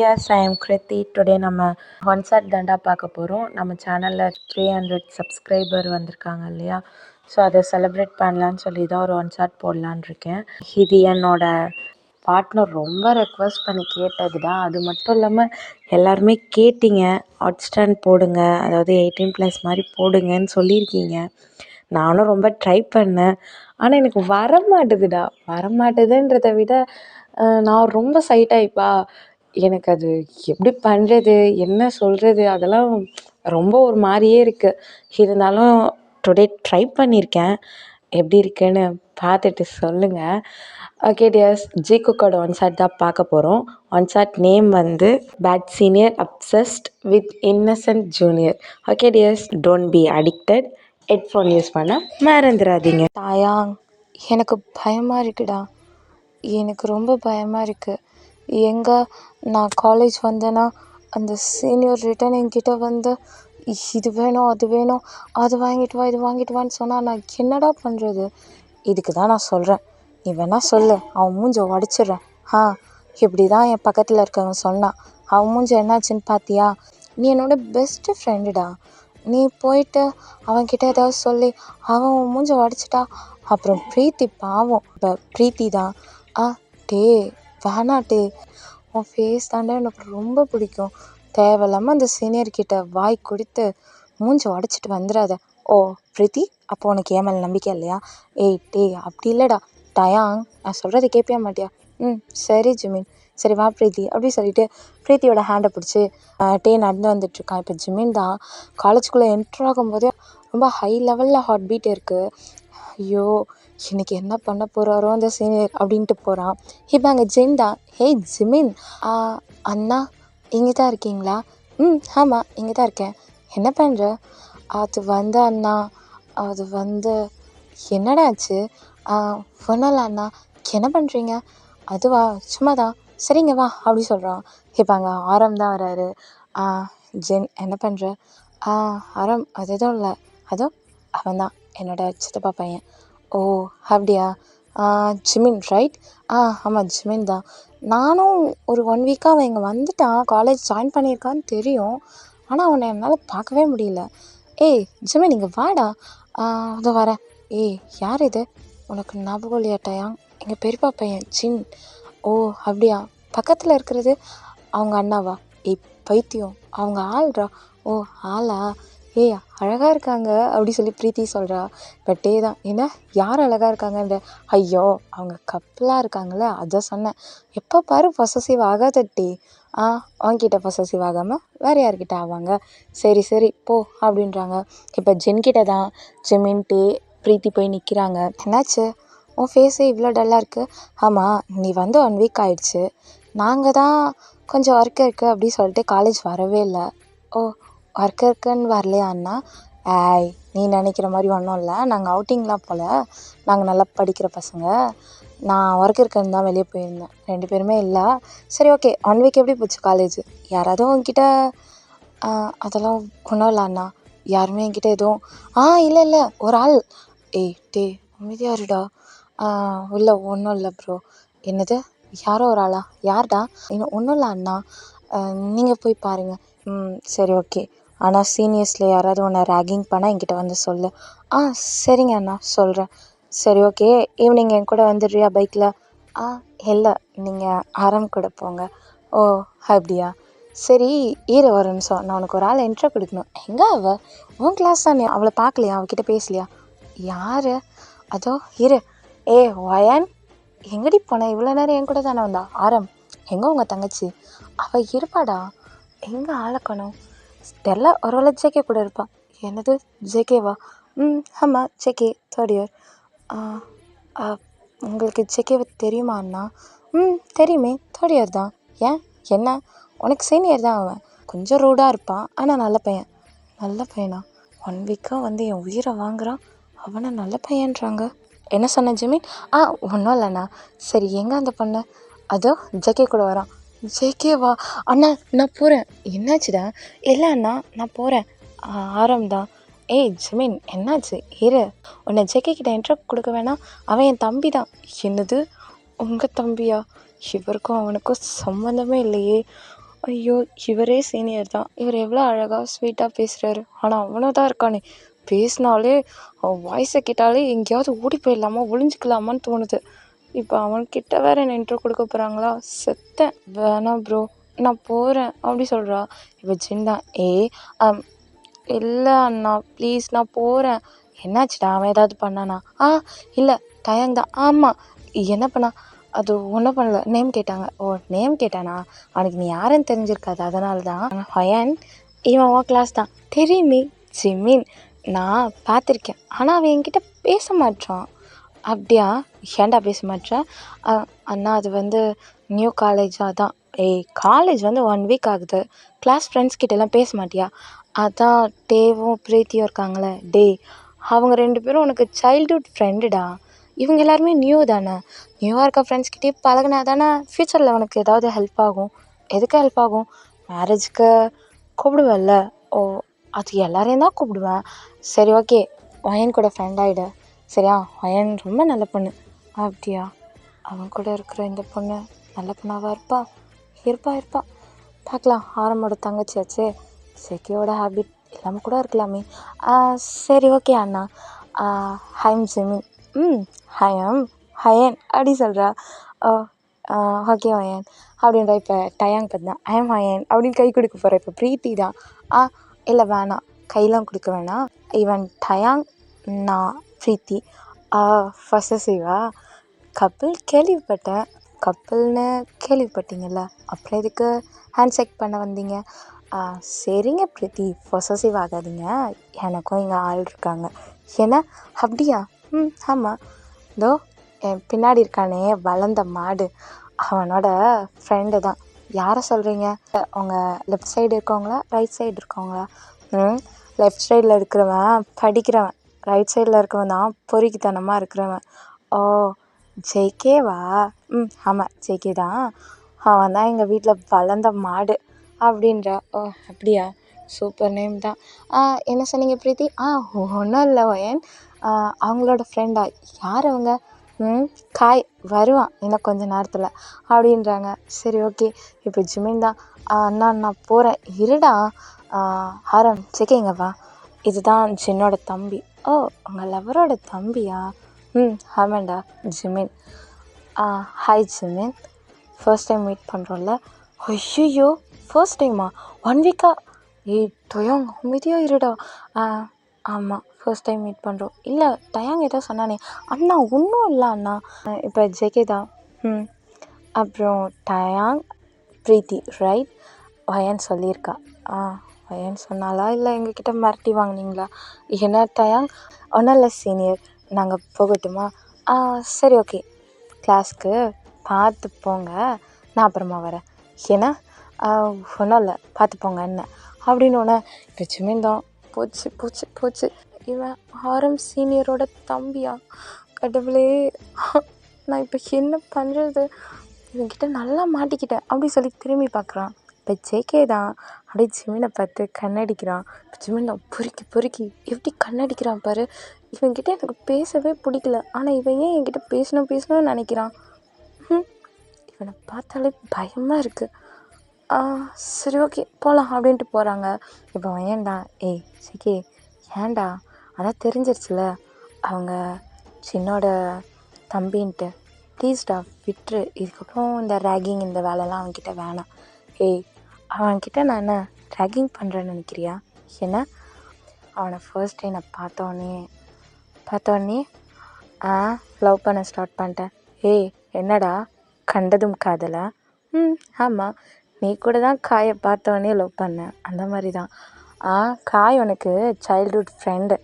Yes, I am Kriti. Today நம்ம ஒன்சாட் தாண்டா பார்க்க போகிறோம். நம்ம சேனலில் 300 சப்ஸ்கிரைபர் வந்திருக்காங்க இல்லையா? ஸோ அதை செலிப்ரேட் பண்ணலான்னு சொல்லி தான் ஒரு ஒன்சாட் போடலான்னு இருக்கேன். இது என்னோட பார்ட்னர் ரொம்ப ரெக்வஸ்ட் பண்ணி கேட்டது தான். அது மட்டும் இல்லாமல் எல்லாருமே கேட்டிங்க, ஹாட் ஸ்டாண்ட் போடுங்க, அதாவது 18+ மாதிரி போடுங்கன்னு சொல்லியிருக்கீங்க. நானும் ரொம்ப ட்ரை பண்ணேன், ஆனால் எனக்கு வரமாட்டுதுன்றதை விட நான் ரொம்ப சைட்டாயிப்பா. எனக்கு அது எப்படி பண்ணுறது, என்ன சொல்கிறது, அதெல்லாம் ரொம்ப ஒரு மாதிரியே இருக்குது. இருந்தாலும் டுடே ட்ரை பண்ணியிருக்கேன். எப்படி இருக்குன்னு பார்த்துட்டு சொல்லுங்கள். ஓகே டியர்ஸ், ஜி குக்கோட ஒன்சாட் தான் பார்க்க போகிறோம். ஒன்சாட் நேம் வந்து bad senior obsessed with innocent junior. Okay dears, don't be addicted. Headphone use பண்ண மறந்துடாதீங்க. தாயாங், எனக்கு பயமாக இருக்குடா. எனக்கு ரொம்ப பயமாக இருக்குது. எங்கே நான் காலேஜ் வந்தேன்னா அந்த சீனியர் ரிட்டன் என்கிட்ட வந்து இது வேணும், அது வேணும், அது வாங்கிட்டு வா, இது வாங்கிட்டு வான்னு சொன்னால் நான் என்னடா பண்ணுறது? இதுக்கு தான் நான் சொல்கிறேன், நீ வேணால் சொல்லு, அவன் மூஞ்ச உடச்சிட்றேன். இப்படி தான் என் பக்கத்தில் இருக்கவன் சொன்னான். அவன் மூஞ்ச என்னாச்சுன்னு பார்த்தியா? நீ என்னோட பெஸ்ட்டு ஃப்ரெண்டுடா. நீ போயிட்டு அவன்கிட்ட ஏதாவது சொல்லி அவன் மூஞ்ச உடச்சிட்டா அப்புறம் பிரீத்தி பாவம். இப்போ பிரீத்தி தான் டே வேணாட்டே, உன் ஃபேஸ் தாண்டா எனக்கு ரொம்ப பிடிக்கும். தேவையில்லாமல் அந்த சீனியர்கிட்ட வாய் கொடுத்து மூஞ்சி உடச்சிட்டு வந்துடாத. ஓ பிரீத்தி, அப்போ உனக்கு ஏன் மேலே நம்பிக்கை இல்லையா? ஏய் டே, அப்படி இல்லைடா. டயாங், நான் சொல்கிறத கேட்பியா மாட்டியா? சரி ஜிமின், சரி வா பிரீத்தி அப்படி சொல்லிட்டு பிரீத்தியோட ஹேண்டை பிடிச்சி நடந்து வந்துட்டுருக்கான். இப்போ ஜிமின் தான் காலேஜுக்குள்ளே என்ட்ரு ஆகும்போதே ரொம்ப ஹை லெவலில் ஹார்ட் பீட் இருக்குது. ஐயோ, இன்னைக்கு என்ன பண்ண போகிறாரோ அந்த சீனியர் அப்படின்ட்டு போகிறான். இப்போ அங்கே ஜின் தான். ஹேய் ஜிமின், அண்ணா இங்கே தான் இருக்கீங்களா? ஆமாம் இங்கே தான் இருக்கேன். என்ன பண்ணுற? அது வந்து அண்ணா, அது வந்து என்னடா ஆச்சு? ஒன்றும் இல்லை அண்ணா. என்ன பண்ணுறீங்க? அதுவா, சும்மா தான். சரிங்க வா அப்படி சொல்கிறான். இப்போ அங்கே ஆரம் தான் வராரு. ஜின், என்ன பண்ணுற? ஆரம், அது எதுவும் இல்லை. அதோ அவன் தான் என்னோட சித்தப்பா பையன். ஓ அப்படியா? Jimin right? ஆமாம் ஜிமின் தான். நானும் ஒரு 1 வீக்காக அவன் இங்கே வந்துட்டான், காலேஜ் ஜாயின் பண்ணியிருக்கான்னு தெரியும். ஆனால் அவனை என்னால் பார்க்கவே முடியல. ஏய் ஜிமின், இங்கே வாடா. அதோ வரேன். ஏய் யார் இது? உனக்கு ஞாபகம் இல்லையாட்டாயா? எங்கள் பெரியப்பா பையன் ஜின். ஓ அப்படியா? பக்கத்தில் இருக்கிறது அவங்க அண்ணாவா? ஏய் பைத்தியம், அவங்க ஆள்ரா. ஓ ஆளா? ஏய் அழகாக இருக்காங்க அப்படி சொல்லி பிரீத்தி சொல்கிறா. பட் தான், என்ன யார் அழகாக இருக்காங்கன்ற? ஐயோ, அவங்க கப்பலாக இருக்காங்களே அதை சொன்னேன். எப்போ பாரு பொசசிவ் ஆகாதட்டி. அவன்கிட்ட பொசசிவ் ஆகாமல் வேறு யார்கிட்ட ஆவாங்க? சரி சரி போ அப்படின்றாங்க. இப்போ ஜென்கிட்ட தான் ஜெமின்ட்டு பிரீத்தி போய் நிற்கிறாங்க. என்னாச்சு, உன் ஃபேஸே இவ்வளோ டல்லாக இருக்குது? ஆமாம், நீ வந்து 1 வீக் ஆயிடுச்சு. நாங்கள் தான் கொஞ்சம் ஒர்க் இருக்குது அப்படி சொல்லிட்டு காலேஜ் வரவே இல்லை. ஓ ஒர்க் இருக்குன்னு வரலையா அண்ணா? ஏய், நீ நினைக்கிற மாதிரி ஒன்றும் இல்லை. நாங்கள் அவுட்டிங்லாம் போல், நாங்கள் நல்லா படிக்கிற பசங்க. நான் ஒர்க் இருக்குன்னு தான் வெளியே போயிருந்தேன். 2 பேருமே இல்லை. சரி ஓகே, 1 வீக் எப்படி போச்சு காலேஜ்? யாராவது உங்ககிட்ட அதெல்லாம் ஒன்றும் இல்லை அண்ணா. யாருமே என்கிட்ட எதுவும் இல்லை இல்லை ஒரு ஆள். ஏய் டே அமைதியாக இருடா. இல்லை ஒன்றும் இல்லை ப்ரோ. என்னது, யாரோ ஒரு ஆளா? யார்டா? இன்னும் ஒன்றும் இல்லை அண்ணா, நீங்கள் போய் பாருங்கள். சரி ஓகே. ஆனால் சீனியர்ஸில் யாராவது உன்னை ரேகிங் பண்ணால் என்கிட்ட வந்து சொல்லு. சரிங்க அண்ணா, சொல்கிறேன். சரி ஓகே, ஈவினிங் என் கூட வந்துடுறியா பைக்கில்? இல்லை, நீங்கள் ஆரம் கூட போங்க. ஓ அப்படியா? சரி ஈர ஒரு நிமிஷம், நான் உனக்கு ஒரு ஆள் இன்ட்ரோ கொடுக்கணும். எங்கே அவள்? உன் கிளாஸ் தானே, அவளை பார்க்கலையா? அவகிட்ட பேசலையா? யார்? அதோ இரு. ஒயன், எங்கடி போனேன்? இவ்வளோ நேரம் என் கூட தானே வந்தா? ஆரம், எங்கே உங்கள் தங்கச்சி? அவள் இருப்பாடா. எங்கே ஆளக்கணும் தெரில, ஒரு வேளை ஜேகே கூட இருப்பாள். என்னது ஜேகேவா? ஆமாம் ஜேகே, 3rd இயர். உங்களுக்கு ஜேகேவை தெரியுமா அண்ணா? தெரியுமே, 3rd இயர் தான். ஏன் என்ன? உனக்கு சீனியர் தான் அவன். கொஞ்சம் ரூடாக இருப்பான், ஆனால் நல்ல பையன். நல்ல பையனா? 1 வீக்காக வந்து என் உயிரை வாங்குகிறான், அவனை நல்ல பையன்றாங்க. என்ன சொன்ன ஜிமின்? ஒன்றும் இல்லைண்ணா. சரி எங்கே அந்த பொண்ணு? அதோ ஜேகே கூட வரான். ஜேகேவா? அண்ணா நான் போகிறேன். என்னாச்சுடா? இல்லை அண்ணா நான் போகிறேன். ஆரம் தான். ஏய் ஜிமின், என்னாச்சு? இரு, உன்னை ஜேகே கிட்ட இன்ட்ரோ கொடுக்க வேணாம், அவன் என் தம்பி தான். என்னது, உங்கள் தம்பியா? இவருக்கும் அவனுக்கும் சம்மந்தமே இல்லையே. ஐயோ! இவரே சீனியர் தான். இவர் எவ்வளோ அழகாக ஸ்வீட்டாக பேசுகிறாரு. ஆனால் அவனும் தான் இருக்கானே, பேசினாலே அவன் வாய்ஸை கேட்டாலே எங்கேயாவது ஓடி போயிடலாமா ஒளிஞ்சிக்கலாமான்னு தோணுது. இப்போ அவன்கிட்ட வேற என்ன இன்ட்ரோ கொடுக்க போகிறாங்களா? செத்தேன். வேணாம் ப்ரோ, நான் போகிறேன் அப்படி சொல்கிறா. இப்போ ஜின் ஏய் இல்லை அண்ணா ப்ளீஸ் நான் போகிறேன். என்னாச்சுடா, அவன் ஏதாவது பண்ணானா? இல்லை டயங் தான். ஆமாம், என்ன பண்ணா? அது ஒன்றும் பண்ணல, நேம் கேட்டாங்க. ஓ நேம் கேட்டானா? அவனுக்கு நீ யாருன்னு தெரிஞ்சிருக்காது, அதனால தான். ஹயன் இவன் உன் கிளாஸ் தான் தெரியுமே, ஜிமின். நான் பார்த்துருக்கேன், ஆனால் அவன் என்கிட்ட பேச மாட்டான். அப்படியா? ஏன்டா பேச மாட்டேன்? அண்ணா அது வந்து நியூ காலேஜாக தான். ஏய் காலேஜ் வந்து 1 வீக் ஆகுது, கிளாஸ் ஃப்ரெண்ட்ஸ் கிட்டலாம் பேச மாட்டியா? அதான் டேவும் பிரீத்தியும் இருக்காங்களே. டேய் அவங்க 2 பேரும் உனக்கு சைல்ட்ஹுட் ஃப்ரெண்டுடா. இவங்க எல்லாருமே நியூ தானே. நியூவாக இருக்க ஃப்ரெண்ட்ஸ்கிட்டே பழகினா தானே ஃப்யூச்சரில் உனக்கு ஏதாவது ஹெல்ப் ஆகும். எதுக்கு ஹெல்ப் ஆகும்? மேரேஜுக்கு கூப்பிடுவேன்ல. ஓ அது எல்லாரையும் தான் கூப்பிடுவேன். சரி ஓகே, ஒயன் கூட ஃப்ரெண்ட் ஆகிடு சரியா? ஒயன் ரொம்ப நல்ல பொண்ணு. அப்படியா? அவன் கூட இருக்கிற இந்த பொண்ணு நல்ல பொண்ணாவா இருப்பா? இருப்பா பார்க்கலாம். ஆரம்போட தங்கச்சியாச்சே, செக்கியோட ஹேபிட் இல்லாமல் கூட இருக்கலாமே. சரி ஓகே அண்ணா. ஹைம் ஜிமின். ஹயம் ஹயன் அப்படி சொல்கிறா. ஓ ஓகே ஹயன் அப்படின்றா. இப்போ டயாங் பார்த்தா ஐம் ஹயன் அப்படின்னு கை கொடுக்க போகிறேன். இப்போ பிரீத்தி தான். இல்லை வேணாம், கையெல்லாம் கொடுக்க வேணாம். இவன் டயாங், நான் பிரீத்தி. ஃபஸ்ஸசிவா கப்பிள் கேள்விப்பட்டேன். கப்பிள்னு கேள்விப்பட்டீங்கல்ல, அப்புறம் எதுக்கு ஹேண்ட் ஷேக் பண்ண வந்தீங்க? சரிங்க பிரீத்தி, பொசசிவ் ஆகாதீங்க, எனக்கும் இங்கே ஆள் இருக்காங்க. ஏன்னா அப்படியா? ஆமாம், இதோ என் பின்னாடி இருக்கானே வளர்ந்த மாடு, அவனோட ஃப்ரெண்டு தான். யாரை சொல்கிறீங்க? அவங்க லெஃப்ட் சைடு இருக்கவங்களா ரைட் சைடு இருக்கவங்களா? லெஃப்ட் சைடில் இருக்கிறவன் படிக்கிறவன், ரைட் சைடில் இருக்கவன் தான் பொறுக்கித்தனமாக இருக்கிறவன். ஓ ஜேகேவா? ஆமாம் ஜேகே தான். அவன் தான் எங்கள் வீட்டில் வளர்ந்த மாடு அப்படின்றா. ஓ அப்படியா, சூப்பர் நேம் தான். என்ன சொன்னீங்க பிரீத்தி? ஒன்றும் இல்லை ஒயன், அவங்களோட ஃப்ரெண்டா? யார் அவங்க? காய் வருவான் இன்னும் கொஞ்ச நேரத்தில் அப்படின்றாங்க. சரி ஓகே. இப்போ ஜிமின் தான். அண்ணா நான் போகிறேன், இருடா. ஆரம் ஜேகேங்கப்பா, இதுதான் ஜின்னோட தம்பி. ஓ உங்கள் லவரோட தம்பியா? ஆமாண்டா Jimin. Hi Jimin, first time meet பண்ணுறோம்ல. ஐயோ ஃபர்ஸ்ட் டைமா? 1 வீக்கா? ஏய் டயாங் அமைதியாக இருடா. ஆமாம் ஃபர்ஸ்ட் டைம் மீட் பண்ணுறோம். இல்லை டயாங் ஏதோ சொன்னானே. அண்ணா ஒன்றும் இல்லை அண்ணா. இப்போ ஜேகே தான். அப்புறம் டயாங் பிரீத்தி ரைட்? வயன் சொல்லியிருக்கா. வயன் சொன்னாலா இல்லை எங்ககிட்ட மிரட்டி வாங்கினீங்களா? என்ன டயாங்? ஒன்றும் இல்லை சீனியர், நாங்கள் போகட்டுமா? சரி ஓகே, கிளாஸ்க்கு பார்த்து போங்க, நான் அப்புறமா வரேன். ஏன்னா ஒன்றும் இல்லை பார்த்து போங்க என்ன அப்படின்னு ஒன்று. இப்போ ஜிமின் தான். போச்சு. இவன் ஆரம் சீனியரோட தம்பியா? கடவுளே, நான் இப்போ என்ன பண்ணுறது? இவன்கிட்ட நல்லா மாட்டிக்கிட்டேன் அப்படி சொல்லி திரும்பி பார்க்குறான். இப்போ ஜேகே தான் அப்படியே ஜிமினை பார்த்து கண்ணடிக்கிறான். இப்போ ஜிமின் தான் பொறுக்கி எப்படி கண்ணடிக்கிறான் பாரு. இவன்கிட்ட எனக்கு பேசவே பிடிக்கல, ஆனால் இவன் ஏன் என்கிட்ட பேசணும்னு நினைக்கிறான்? இவனை பார்த்தாலே பயமாக இருக்குது. சரி ஓகே போகலாம் அப்படின்ட்டு போகிறாங்க. இப்போ ஏன்டா? ஏய் ஜேகே ஏன்டா? அதான் தெரிஞ்சிருச்சுல அவங்க சின்னோட தம்பின்ட்டு, ப்ளீஸ்டா விட்டுரு. இதுக்கப்புறம் இந்த ரேகிங் இந்த வேலைலாம் அவன்கிட்ட வேணாம். ஏய் அவன்கிட்ட நான் என்ன ரேகிங் பண்ணுறேன்னு நினைக்கிறியா? என்ன? அவனை ஃபர்ஸ்ட் டே நான் பார்த்தோன்னே லவ் பண்ண ஸ்டார்ட் பண்ணிட்டேன். ஏய் என்னடா கண்டதும் காதலா? ஆமாம், நீ கூட தான் காயை பார்த்தோன்னே லவ் பண்ணேன், அந்த மாதிரி தான். காய் உனக்கு சைல்ட்ஹுட் ஃப்ரெண்டு,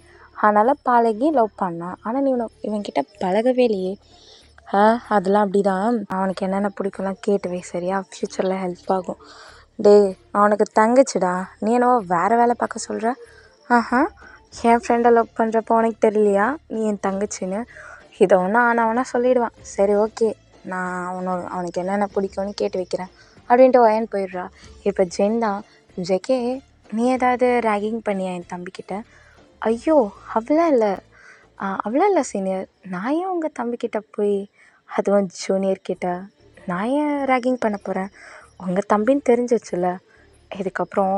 அதனால் பழகி லவ் பண்ணான். ஆனால் நீ இவன்கிட்ட பழகவே இல்லையே. அதெல்லாம் அப்படி தான். அவனுக்கு என்னென்ன பிடிக்கும்லாம் கேட்டு வை சரியா? ஃப்யூச்சரில் ஹெல்ப் ஆகும். டேய் அவனுக்கு தங்கச்சிடா, நீ என்னவோ வேறு வேலை பார்க்க சொல்கிற? என் ஃப்ரெண்டை லவ் பண்ணுறப்போ உனக்கு தெரியலையா நீ என் தங்கச்சின்னு? இதை ஒன்று அவனா சொல்லிடுவான். சரி ஓகே, நான் அவனுக்கு என்னென்ன பிடிக்கும்னு கேட்டு வைக்கிறேன் அப்படின்ட்டு ஒயன் போயிடுறா. இப்போ ஜென் தான். ஜெகே நீ ஏதாவது ரேகிங் பண்ணியா என் தம்பிக்கிட்ட? ஐயோ அவ்வளோ இல்லை சீனியர், நான் ஏன் உங்கள் தம்பிக்கிட்ட போய், அதுவும் ஜூனியர்கிட்ட நான் ஏன் ரேகிங் பண்ண போகிறேன்? உங்கள் தம்பின்னு தெரிஞ்சிச்சுல, இதுக்கப்புறம்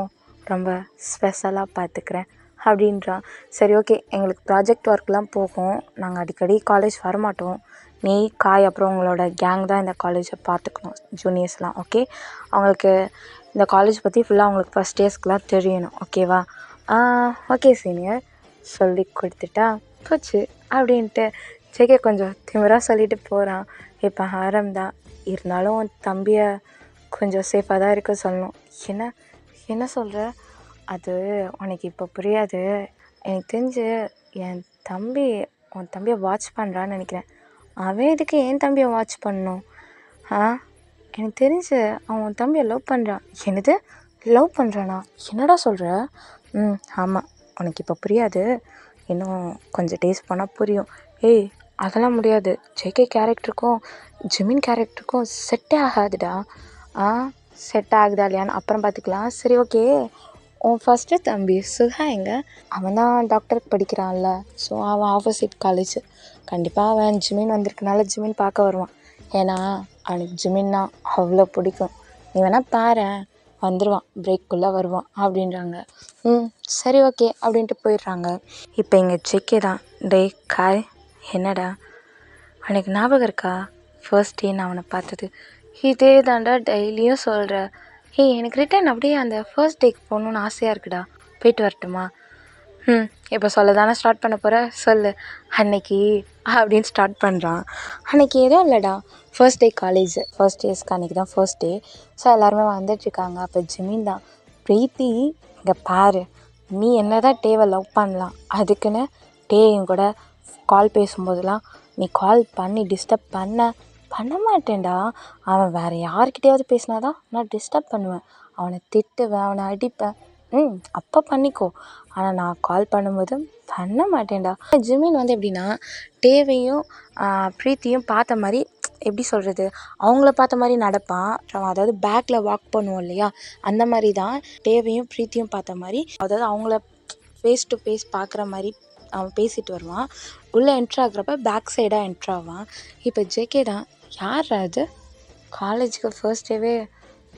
ரொம்ப ஸ்பெஷலாக பார்த்துக்கிறேன் அப்படின்றான். சரி ஓகே, எங்களுக்கு ப்ராஜெக்ட் ஒர்க்லாம் போகும், நாங்கள் அடிக்கடி காலேஜ் வரமாட்டோம். நீ காய் அப்புறம் உங்களோட கேங் தான் இந்த காலேஜை பார்த்துக்கணும், ஜூனியர்ஸ்லாம். ஓகே, அவங்களுக்கு இந்த காலேஜ் பற்றி ஃபுல்லாக அவங்களுக்கு ஃபஸ்ட் இயர்ஸ்க்குலாம் தெரியணும். ஓகேவா? ஓகே சீனியர் சொல்லி கொடுத்துட்டா போச்சு அப்படின்ட்டு ஜேகே கொஞ்சம் திமிராக சொல்லிட்டு போகிறான். இப்போ ஆரம் தான் இருந்தாலும் உன் தம்பியை கொஞ்சம் சேஃபாக தான் இருக்க சொல்லணும். என்ன என்ன சொல்கிற? அது உனக்கு இப்போ புரியாது. எனக்கு தெரிஞ்சு என் தம்பி உன் தம்பியை வாட்ச் பண்ணுறான்னு நினைக்கிறேன். அவன் எதுக்கு என் தம்பியை வாட்ச் பண்ணணும்? எனக்கு தெரிஞ்சு அவன் உன் தம்பியை லவ் பண்ணுறான். என்னது, லவ் பண்ணுறானா? என்னடா சொல்கிற? ஆமாம், உனக்கு இப்போ புரியாது, இன்னும் கொஞ்சம் டேஸ்ட் பண்ணால் புரியும். ஏய், அதெல்லாம் முடியாது. ஜேகே கேரக்டருக்கும் ஜிமின் கேரக்டருக்கும் செட்டே ஆகாதுடா. செட் ஆகுதா இல்லையான்னு அப்புறம் பார்த்துக்கலாம். சரி ஓகே, உன் ஃபஸ்ட்டு தம்பி சுஹா எங்கே? அவன் தான் டாக்டருக்கு படிக்கிறான்ல, ஸோ அவன் ஆப்போசிட் காலேஜ். கண்டிப்பாக அவன் ஜிமின் வந்திருக்கனால ஜிமின் பார்க்க வருவான். ஏன்னா அவனுக்கு ஜிமின்னா அவ்வளோ பிடிக்கும். நீ வேணால் பாரேன், வந்துடுவான், பிரேக்குள்ளே வருவான் அப்படின்றாங்க. சரி ஓகே அப்படின்ட்டு போயிடுறாங்க. இப்போ இங்கே ஜேகே தான். டேய் காய், என்னடா உனக்கு ஞாபகம் இருக்கா ஃபர்ஸ்ட் டே நான் அவனை பார்த்தது? இதே தாண்டா டெய்லியும் சொல்கிற. எனக்கு ரிட்டன் அப்படியே அந்த ஃபர்ஸ்ட் டேக்கு போகணுன்னு ஆசையாக இருக்குடா. போயிட்டு வரட்டுமா? இப்போ சொல்ல தானே ஸ்டார்ட் பண்ண போகிற, சொல்லு அன்னைக்கு அப்படின்னு ஸ்டார்ட் பண்ணுறான். அன்னைக்கு எதுவும் இல்லைடா, ஃபர்ஸ்ட் டே காலேஜ், ஃபர்ஸ்ட் இயர்ஸ்க்கு அன்றைக்கி தான் ஃபர்ஸ்ட் டே. ஸோ எல்லாருமே வந்துட்டுருக்காங்க. அப்போ ஜிமின் தான், பிரீத்தி இங்கே பாரு, நீ என்ன தான் டேவை லவ் பண்ணலாம், அதுக்குன்னு டேயும் கூட கால் பேசும்போதெல்லாம் நீ கால் பண்ணி டிஸ்டர்ப் பண்ண மாட்டேன்டா. அவன் வேறு யார்கிட்டையாவது பேசினாதான் நான் டிஸ்டர்ப் பண்ணுவேன், அவனை திட்டுவேன், அவனை அடிப்பேன். அப்போ பண்ணிக்கோ, ஆனால் நான் கால் பண்ணும்போது பண்ண மாட்டேன்டா. ஜிமின் வந்து எப்படின்னா, டேவையும் பிரீத்தியும் பார்த்த மாதிரி, எப்படி சொல்கிறது, அவங்கள பார்த்த மாதிரி நடப்பான். அதாவது பேக்கில் வாக் பண்ணுவோம் இல்லையா, அந்த மாதிரி தான் டேவையும் பிரீத்தியும் பார்த்த மாதிரி, அதாவது அவங்கள ஃபேஸ் டு ஃபேஸ் பார்க்குற மாதிரி அவன் பேசிட்டு வருவான். உள்ளே என்ட்ராகிறப்ப பேக் சைடாக என்ட்ராவான். இப்போ ஜேகே தான், யார் அது காலேஜுக்கு ஃபர்ஸ்ட் டேவே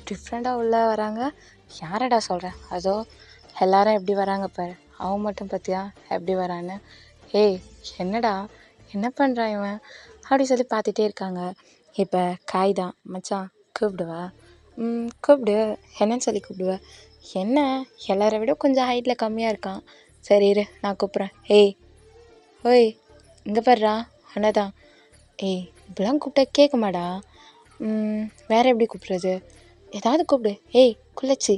டிஃப்ரெண்ட்டாக உள்ளே வராங்க, யாரடா சொல்கிறேன், அதோ எல்லாரும் எப்படி வராங்க பாரு, அவன் மட்டும் பார்த்தியா எப்படி வரான்னு. ஏய் என்னடா, என்ன பண்ணுறான் இவன் அப்படி சொல்லி பார்த்துட்டே இருக்காங்க. இப்போ காய் தான், மச்சான் கூப்பிடுவா? கூப்பிடு, என்னன்னு சொல்லி கூப்பிடுவ? என்ன எல்லாரை விட கொஞ்சம் ஹைட்டில் கம்மியாக இருக்கான், சரி இரு நான் கூப்பிட்றேன். ஓய் இங்கே பாருடா, அண்ணாதான். இப்படிலாம் கூப்பிட்டா கேட்குமாடா? வேறு எப்படி கூப்பிட்றது, ஏதாவது கூப்பிடு. குள்ளச்சி.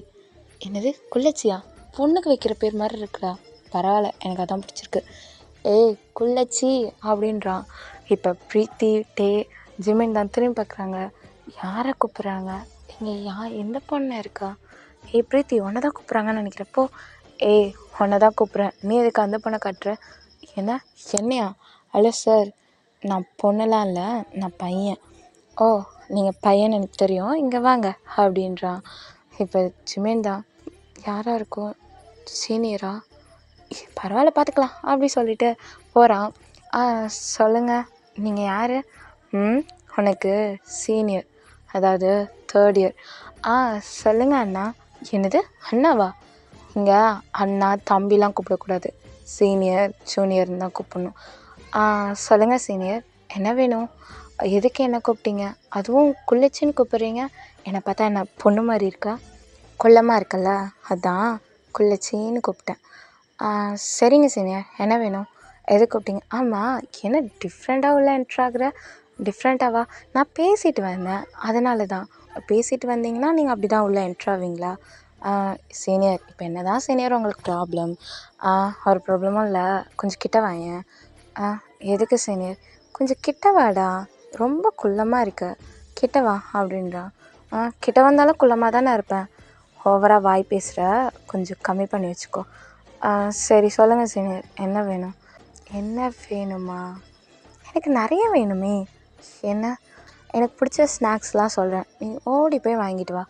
என்னது குள்ளச்சியா? பொண்ணுக்கு வைக்கிற பேர் மாதிரி இருக்குடா. பரவாயில்ல, எனக்கு அதான் பிடிச்சிருக்கு. குள்ளச்சி அப்படின்றான். இப்போ பிரீத்தி டே ஜிமின் தான் திரும்பி பார்க்குறாங்க. யாரை கூப்பிட்றாங்க இங்கே? எந்த பொண்ணு இருக்கா? பிரீத்தி உன்னை தான் கூப்பிட்றாங்கன்னு நினைக்கிறப்போ, உன்னை தான் கூப்பிட்றேன், நீ எதுக்கு அந்த பொண்ணை காட்டுற? என்னையா? ஹலோ சார், நான் பொண்ணுலாம் இல்லை, நான் பையன். நீங்கள் பையன் எனக்கு தெரியும், இங்கே வாங்க அப்படின்றான். இப்போ ஜிமின் தான், யாராக இருக்கும், சீனியரா? பரவாயில்ல பார்த்துக்கலாம் அப்படி சொல்லிட்டு போகிறான். சொல்லுங்கள், நீங்கள் யார்? உனக்கு சீனியர், அதாவது தேர்ட் இயர். சொல்லுங்கள் அண்ணா. என்னது அண்ணாவா? இங்கே அண்ணா தம்பிலாம் கூப்பிடக்கூடாது, சீனியர் ஜூனியர்னு தான் கூப்பிடணும். சொல்லுங்கள் சீனியர், என்ன வேணும்? எதுக்கு என்ன கூப்பிட்டீங்க? அதுவும் குள்ளச்சின்னு கூப்பிட்றீங்க, என்னை பார்த்தா என்ன பொண்ணு மாதிரி இருக்கா? குள்ளமாக இருக்கல்ல, அதான் குள்ளச்சின்னு கூப்பிட்டேன். சரிங்க சீனியர், என்ன வேணும்? எது கூப்பிட்டீங்க? ஆமாம், என்ன டிஃப்ரெண்ட்டாக உள்ள என்ட்ராகிற? டிஃப்ரெண்ட்டாவா? நான் பேசிட்டு வந்தேன், அதனால தான். பேசிட்டு வந்தீங்கன்னா நீங்கள் அப்படி தான் உள்ளே என்ட்ராவீங்களா? சீனியர், இப்போ என்ன தான் சீனியர் உங்களுக்கு ப்ராப்ளம்? ஒரு ப்ராப்ளமும் இல்லை, கொஞ்சம் கிட்ட வாங்க. எதுக்கு சீனியர்? கொஞ்சம் கிட்ட வாடா, ரொம்ப குள்ளமாக இருக்க, கிட்ட வா அப்படின்றான். கிட்ட வந்தாலும் குள்ளமாக தானே இருப்பேன், ஓவராக வாய் பேசுகிற, கொஞ்சம் கம்மி பண்ணி வச்சுக்கோ. சரி சொல்லுங்கள் சீனியர், என்ன வேணும்? என்ன வேணுமா? எனக்கு நிறைய வேணுமே. என்ன? எனக்கு பிடிச்ச ஸ்நாக்ஸ்லாம் சொல்கிறேன், நீ ஓடி போய் வாங்கிட்டு வா.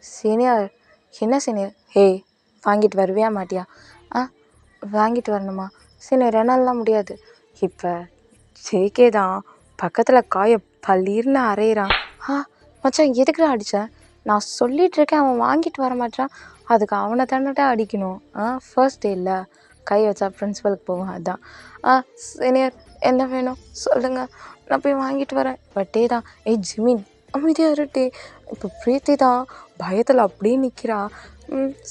சீனியர், என்ன சீனியர்? வாங்கிட்டு வருவியா மாட்டியா? வாங்கிட்டு வரணுமா? சீனியர், என்னாலலாம் முடியாது. இப்போ ஜேகே தான் பக்கத்தில் காயை பல்லீர்னு அரைகிறான். மச்சான் எதுக்குடா அடித்தேன்? நான் சொல்லிகிட்ருக்கேன், அவன் வாங்கிட்டு வர மாட்றான். அதுக்கு அவனை தானடா அடிக்கணும். ஃபர்ஸ்ட் டே இல்லை, கை வச்சா பிரின்ஸிபலுக்கு போகும். அதான் சீனியர் என்ன வேணும் சொல்லுங்கள், நான் போய் வாங்கிட்டு வரேன். டே தான் ஜிமின் அமைதியாக இருட்டே. இப்போ பிரீத்தி தான் பயத்தில் அப்படியே நிற்கிறா.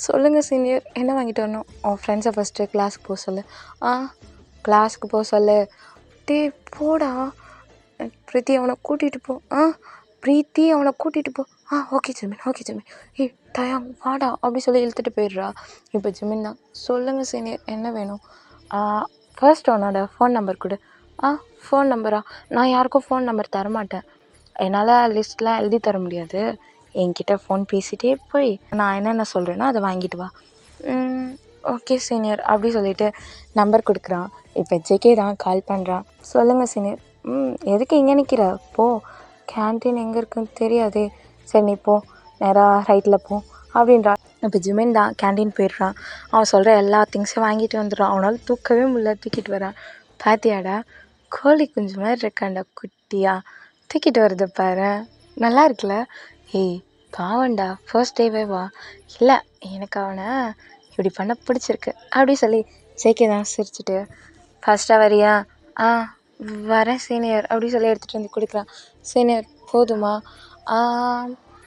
சொல்லுங்கள் சீனியர், என்ன வாங்கிட்டு வரணும்? அவன் ஃப்ரெண்ட்ஸை ஃபஸ்ட்டு கிளாஸுக்கு போக சொல்லு. கிளாஸுக்கு போக சொல்லு. டே போடா, பிரீத்தி அவனை கூட்டிகிட்டு போ. பிரீத்தி அவனை கூட்டிகிட்டு போ. Okay Jimin, okay Jimin. தயாங் வாடா அப்படி சொல்லி இழுத்துட்டு போயிடுறா. இப்போ ஜிமின் தான், சொல்லுங்கள் சீனியர் என்ன வேணும்? ஃபர்ஸ்ட் உன்னோட ஃபோன் நம்பர் கொடு. ஃபோன் நம்பரா? நான் யாருக்கும் ஃபோன் நம்பர் தரமாட்டேன். என்னால் லிஸ்ட்லாம் எழுதி தர முடியாது. என்கிட்ட ஃபோன் பேசிகிட்டே போய் நான் என்னென்ன சொல்கிறேனோ அதை வாங்கிட்டு வா. ஓகே சீனியர் அப்படி சொல்லிவிட்டு நம்பர் கொடுக்குறான். இப்போ ஜேகே தான் கால் பண்ணுறான். சொல்லுங்கள் சீனியர். எதுக்கு இங்கே நிற்கிற? போ, கேன்டீன் எங்கே இருக்குன்னு தெரியாதே. சரி நீ போ, நேராக ரைட்டில் போ அப்படின்றான். இப்போ ஜிமின் தான் கேன்டீன் போயிடுறான். அவன் சொல்கிற எல்லா திங்ஸையும் வாங்கிட்டு வந்துடுறான். அவனால் தூக்கவே முடியல, தூக்கிட்டு வரான். பாத்தியாடா, கோழி குஞ்சு மாதிரி இருக்காண்டா குட்டியா, தூக்கிட்டு வருது பாரு, நல்லா இருக்குல்ல? பாவண்டா, ஃபர்ஸ்ட் டேவே வா. இல்லை, எனக்கு அவனை இப்படி பண்ண பிடிச்சிருக்கு அப்படி சொல்லி ஜேகே தான் சிரிச்சுட்டு, ஃபஸ்ட்டாக வரியா? வரேன் சீனியர் அப்படி சொல்லி எடுத்துகிட்டு வந்து கொடுக்குறான். சீனியர் போதுமா?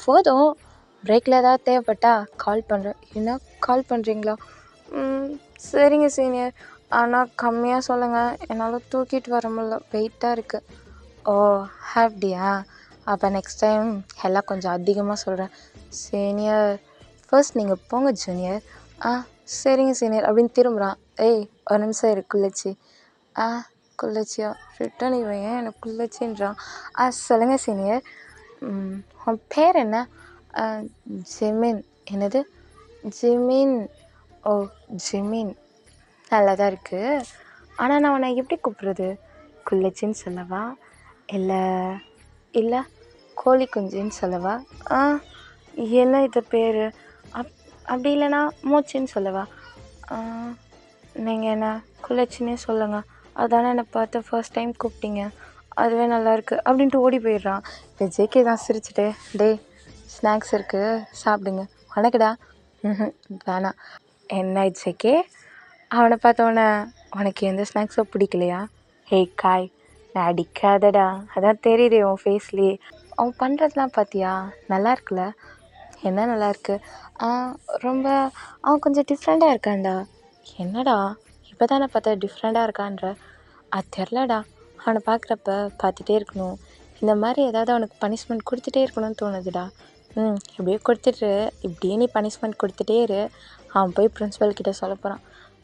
போதும், பிரேக்கில் ஏதாவது தேவைப்பட்டா கால் பண்ணுறேன். என்ன கால் பண்ணுறீங்களா? சரிங்க சீனியர், ஆனால் கம்மியாக சொல்லுங்கள், என்னால் தூக்கிட்டு வர முடியல, வெயிட்டாக இருக்குது. ஓ அப்படியா, அப்போ நெக்ஸ்ட் டைம் எல்லாம் கொஞ்சம் அதிகமாக சொல்கிறேன். சீனியர் ஃபர்ஸ்ட் நீங்கள் போங்க ஜூனியர். சரிங்க சீனியர் அப்படின்னு திரும்புகிறான். ஒரு நிமிஷம் இரு குள்ளச்சி. குள்ளச்சியா? ரிட்டன் இவன் ஏன் எனக்கு குள்ளச்சின்றான். சொல்லுங்கள் சீனியர், உன் பேர் என்ன? ஜிமின். என்னது ஜிமின்? ஓ ஜிமின், நல்லா தான் இருக்குது. ஆனால் நான் உன்னை எப்படி கூப்பிட்றது? குள்ளச்சின்னு சொல்லவா, இல்லை கோழி குஞ்சுன்னு சொல்லவா? என்ன இது பேர்? அப்படி இல்லைனா மூச்சின்னு சொல்லவா? நீங்கள் என்ன குள்ளச்சின்னே சொல்லுங்கள், அதானே என்னை பார்த்து ஃபர்ஸ்ட் டைம் கூப்பிட்டீங்க, அதுவே நல்லாயிருக்கு அப்படின்ட்டு ஓடி போயிடுறான். இப்போ ஜேகே தான் சிரிச்சுட்டு, டே ஸ்நாக்ஸ் இருக்குது சாப்பிடுங்க. உனக்குடா? வேணாம். என்ன ஜேகே, அவனை பார்த்தோன்னே உனக்கு எந்த ஸ்நாக்ஸும் பிடிக்கலையா? காய், நான் அடிக்காதடா, அதான் தெரியுது உன் ஃபேஸ்லேயே. அவன் பண்ணுறதுலாம் பார்த்தியா, நல்லா இருக்குல்ல? என்ன நல்லாயிருக்கு? ரொம்ப அவன் கொஞ்சம் டிஃப்ரெண்ட்டாக இருக்கான்டா. என்னடா இப்போ தானே பார்த்தா டிஃப்ரெண்ட்டாக இருக்கான்ற? அது தெரிலடா, அவனை பார்க்குறப்ப பார்த்துட்டே இருக்கணும். இந்த மாதிரி ஏதாவது அவனுக்கு பனிஷ்மெண்ட் கொடுத்துட்டே இருக்கணும்னு தோணுதுடா. இப்படியே கொடுத்துட்டு இப்படியே நீ பனிஷ்மெண்ட் கொடுத்துட்டே இரு, அவன் போய் பிரின்ஸிபல்கிட்ட சொல்ல போகிறான்.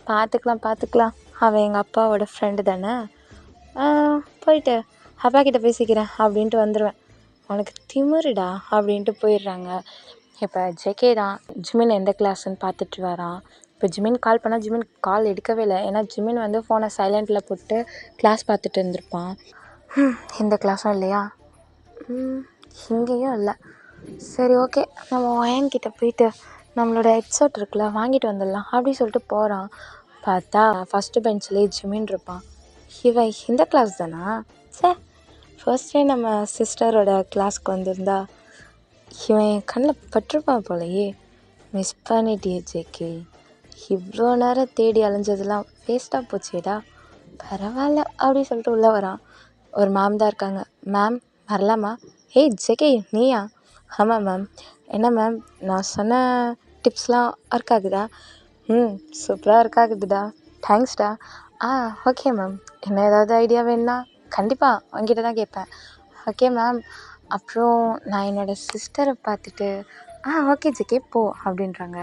பார்த்துக்கலாம், அவன் எங்கள் அப்பாவோட ஃப்ரெண்டு தானே, போயிட்டு அப்பா கிட்டே பேசிக்கிறேன் அப்படின்ட்டு வந்துடுவேன். உனக்கு திமிருடா அப்படின்ட்டு போயிடுறாங்க. இப்போ ஜேகே தான் ஜிமின் எந்த கிளாஸ்ன்னு பார்த்துட்டு வரான். இப்போ ஜிமின் கால் பண்ணால் ஜிமின் கால் எடுக்கவே இல்லை. ஏன்னா ஜிமின் வந்து ஃபோனை சைலண்டில் போட்டு கிளாஸ் பார்த்துட்டு இருந்திருப்பான். எந்த கிளாஸும் இல்லையா? இங்கேயும் இல்லை. சரி ஓகே, நம்ம வயன்கிட்ட போயிட்டு நம்மளோட ஹெட்செட் இருக்குல்ல வாங்கிட்டு வந்துடலாம் அப்படி சொல்லிட்டு போகிறான். பார்த்தா ஃபஸ்ட்டு பெஞ்சிலே ஜிமின் இருப்பான். இவன் இந்த கிளாஸ் தானா? ஃபர்ஸ்ட் டே நம்ம சிஸ்டரோட கிளாஸ்க்கு வந்திருந்தா இவன் என் கண்ணில் பட்டிருப்பான் போலையே. மிஸ் பண்ணிட்டியே ஜேகே, இவ்வளோ நேரம் தேடி அலைஞ்சதெல்லாம் வேஸ்ட்டாக போச்சேடா. பரவாயில்ல அப்படி சொல்லிட்டு உள்ளே வரான். ஒரு மேம் தான் இருக்காங்க. மேம் வரலாமா? ஜேகே நீயா? ஆமாம் மேம். என்ன மேம், நான் சொன்ன டிப்ஸ்லாம் ஒர்க் ஆகுதா? சூப்பராக ஒர்க் ஆகுதுடா, தேங்க்ஸ்டா. ஓகே மேம், என்ன ஏதாவது ஐடியா வேணுன்னா கண்டிப்பாக உங்ககிட்ட தான் கேட்பேன். ஓகே மேம், அப்புறம் நான் என்னோடய சிஸ்டரை பார்த்துட்டு ஓகே ஜேகே போ அப்படின்றாங்க.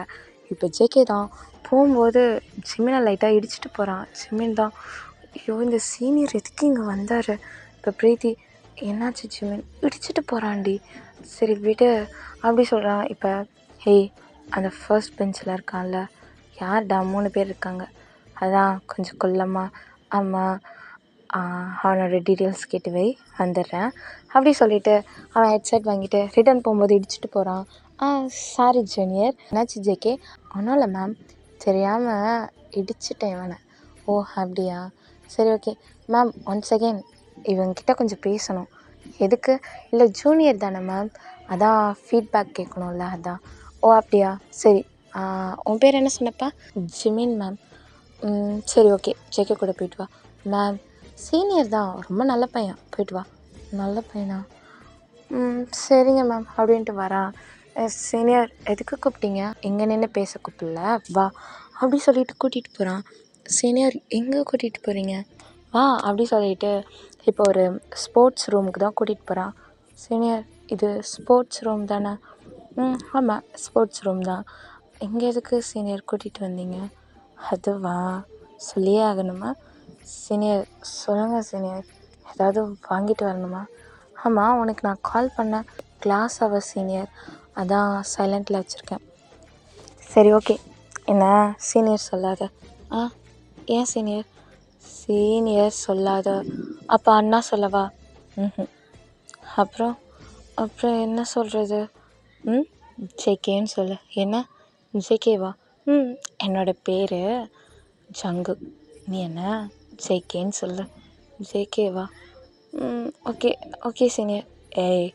இப்போ ஜேகே தான் போகும்போது ஜிமினை லைட்டாக இடிச்சிட்டு போகிறான். ஜிமின் தான், ஐயோ இந்த சீனியர் எதுக்கு இங்கே வந்தார்? இப்போ பிரீத்தி, என்னாச்சு ஜிமின், இடிச்சிட்டு போகிறான்டி. சரி விடு அப்படி சொல்கிறான். இப்போ அந்த ஃபர்ஸ்ட் பெஞ்சில் இருக்கான்ல, யார்டா 3 பேர் இருக்காங்க, அதான் கொஞ்சம் கொல்லமாக ஆமாம், அவனோட டீட்டெயில்ஸ் கேட்டு வை, வந்துடுறேன் அப்படி சொல்லிவிட்டு அவன் ஹெட்செட் வாங்கிட்டு ரிட்டன் போகும்போது இடிச்சிட்டு போகிறான். Sorry junior. என்னாச்சு ஜேகே? ஒன்றும் இல்லை மேம், தெரியாமல் இடிச்சிட்டேன் இவனை. ஓ அப்படியா, சரி ஓகே மேம். ஒன்ஸ் அகெயின் இவங்கிட்ட கொஞ்சம் பேசணும். எதுக்கு? இல்லை ஜூனியர் தானே மேம், அதான் ஃபீட்பேக் கேட்கணும்ல அதான். ஓ அப்படியா, சரி. உன் பேர் என்ன சொன்னப்பா? Jimin ma'am. சரி ஓகே, ஜேகே கூட போயிட்டு வா. மேம் சீனியர் தான், ரொம்ப நல்ல பையன், போயிட்டு வா. நல்ல பையனா? சரிங்க மேம் அப்படின்ட்டு வரான். சீனியர் எதுக்கு கூப்பிட்டீங்க? இங்கே நின்று பேச கூப்பிடல, வா அப்படி சொல்லிட்டு கூட்டிகிட்டு போகிறான். சீனியர் எங்கே கூட்டிகிட்டு போகிறீங்க? வா அப்படி சொல்லிட்டு இப்போ ஒரு ஸ்போர்ட்ஸ் ரூமுக்கு தான் கூட்டிகிட்டு போகிறான். சீனியர் இது ஸ்போர்ட்ஸ் ரூம் தானே? ஆமாம் ஸ்போர்ட்ஸ் ரூம் தான். இங்கே எதுக்கு சீனியர் கூட்டிகிட்டு வந்தீங்க? அதுவா, சொல்லியே ஆகணுமா? சீனியர் சொல்லுங்கள் சீனியர், ஏதாவது வாங்கிட்டு வரணுமா? ஆமாம் உனக்கு நான் கால் பண்ணேன், கிளாஸ் அவர் சீனியர், அதான் சைலண்டில் வச்சுருக்கேன். சரி ஓகே, என்ன சீனியர் சொல்லாத. ஏன் சீனியர்? சீனியர் சொல்லாத. அப்போ அண்ணா சொல்லவா? அப்புறம் அப்புறம் என்ன சொல்கிறது? ஜேகேன்னு சொல்லு. என்ன ஜேகேவா? என்னோட பேர் ஜங்கு, நீ என்ன ஜேகேன்னு சொல்லு. ஜேகேவா? Okay okay senior. ஏய்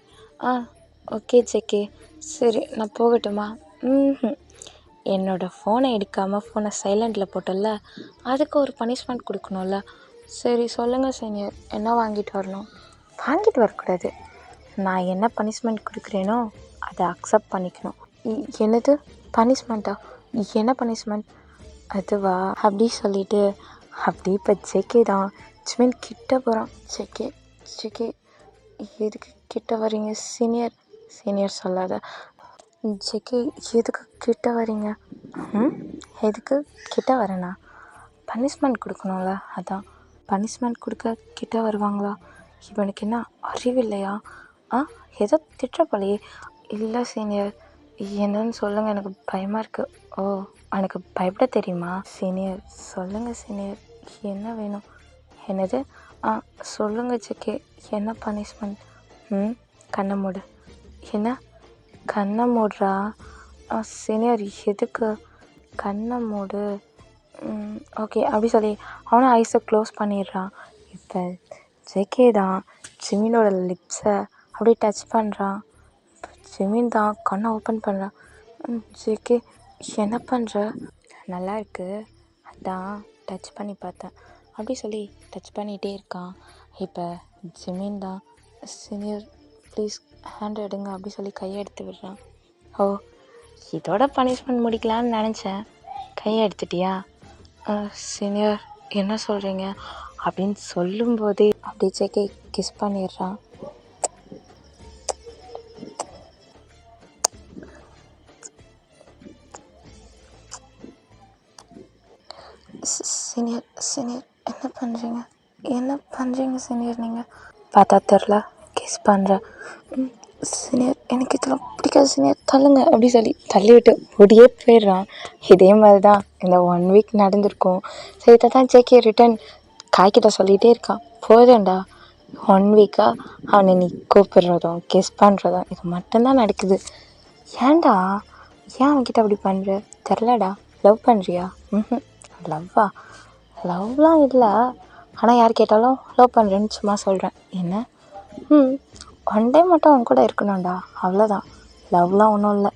ஓகே ஜேகே. சரி நான் போகட்டுமா? என்னோடய ஃபோனை எடுக்காமல் ஃபோனை சைலண்டில் போட்டல, அதுக்கு ஒரு பனிஷ்மெண்ட் கொடுக்கணும்ல. சரி சொல்லுங்கள் சீனியர், என்ன வாங்கிட்டு வரணும்? வாங்கிட்டு வரக்கூடாது, நான் என்ன பனிஷ்மெண்ட் கொடுக்குறேனோ அதை அக்செப்ட் பண்ணிக்கணும். என்னது பனிஷ்மெண்ட்டா? என்ன பனிஷ்மெண்ட்? அதுவா, அப்படி சொல்லிட்டு அப்படி இப்போ ஜேகே தான் ஜிமின் கிட்ட போகிறான். ஜேகே ஜேகே எதுக்கு கிட்ட வரீங்க? சீனியர் சீனியர் சொல்லாத. ஜேகே எதுக்கு கிட்ட வரீங்க? எதுக்கு கிட்ட வரேண்ணா? பனிஷ்மெண்ட் கொடுக்கணும்ல, அதான். பனிஷ்மெண்ட் கொடுக்க கிட்ட வருவாங்களா? இவனுக்கு என்ன அறிவு இல்லையா? ஏதோ திட்டுற போலையே. இல்லை சீனியர், என்னன்னு சொல்லுங்கள், எனக்கு பயமாக இருக்குது. ஓ எனக்கு பயப்பட தெரியுமா? சீனியர் சொல்லுங்கள் சீனியர், என்ன வேணும்? என்னது? சொல்லுங்கள் ஜேகே, என்ன பனிஷ்மெண்ட்? கண்ணை மூடு. என்ன கண்ணை மூடுறா? சீனியர் எதுக்கு? கண்ணை மூடு. ஓகே அப்படி சொல்லி அவனும் ஐஸை க்ளோஸ் பண்ணிடுறான். இப்போ ஜேகே தான் ஜிமினோட லிப்ஸை அப்படியே டச் பண்ணுறான். ஜிமின் தான் கண்ணை ஓப்பன் பண்ணுறான். ஜேகே என்ன பண்ணுற? நல்லா இருக்கு, அதான் டச் பண்ணி பார்த்தேன் அப்படி சொல்லி டச் பண்ணிகிட்டே இருக்கான். இப்போ ஜிமின் தான் சீனியர் ப்ளீஸ் ஹேண்ட் எடுங்க அப்படி சொல்லி கையை எடுத்து விடுறான். ஓ இதோட பனிஷ்மெண்ட் முடிக்கலான்னு நினச்சேன், கையை எடுத்துட்டியா? சீனியர் என்ன சொல்கிறீங்க? அப்படின்னு சொல்லும்போதே அப்படி ஜேகே கிஸ் பண்ணிடுறான். சீனியர் சீனியர் என்ன பண்ணுறீங்க? என்ன பண்ணுறீங்க சீனியர்? நீங்கள் பார்த்தா தெரில, கிஸ் பண்ணுறேன். சீனியர் எனக்கு இதெல்லாம் பிடிக்காது சீனியர், தள்ளுங்க அப்படி சொல்லி தள்ளிவிட்டு ஓடியே போயிடுறான். இதே மாதிரி தான் இந்த 1 வீக் நடந்திருக்கும். சரி தான் ஜேகே ரிட்டன் காய்கிட்ட சொல்லிகிட்டே இருக்கான், போதும்டா 1 வீக்காக அவனை நீ கூப்பிடுறதும் கிஸ் பண்ணுறதும் இது மட்டும்தான் நடக்குது. ஏன்டா, ஏன் அவன்கிட்ட அப்படி பண்ணுற? தெரிலடா, லவ் பண்ணுறியா? லவ்வா? லவ்லாம் இல்லை, ஆனால் யார் கேட்டாலும் லவ் பண்ணுறேன்னு சும்மா சொல்கிறேன். என்ன? 1 டே மட்டும் அவன் கூட இருக்கணும்டா, அவ்வளோதான், லவ்லாம் ஒன்றும் இல்லை.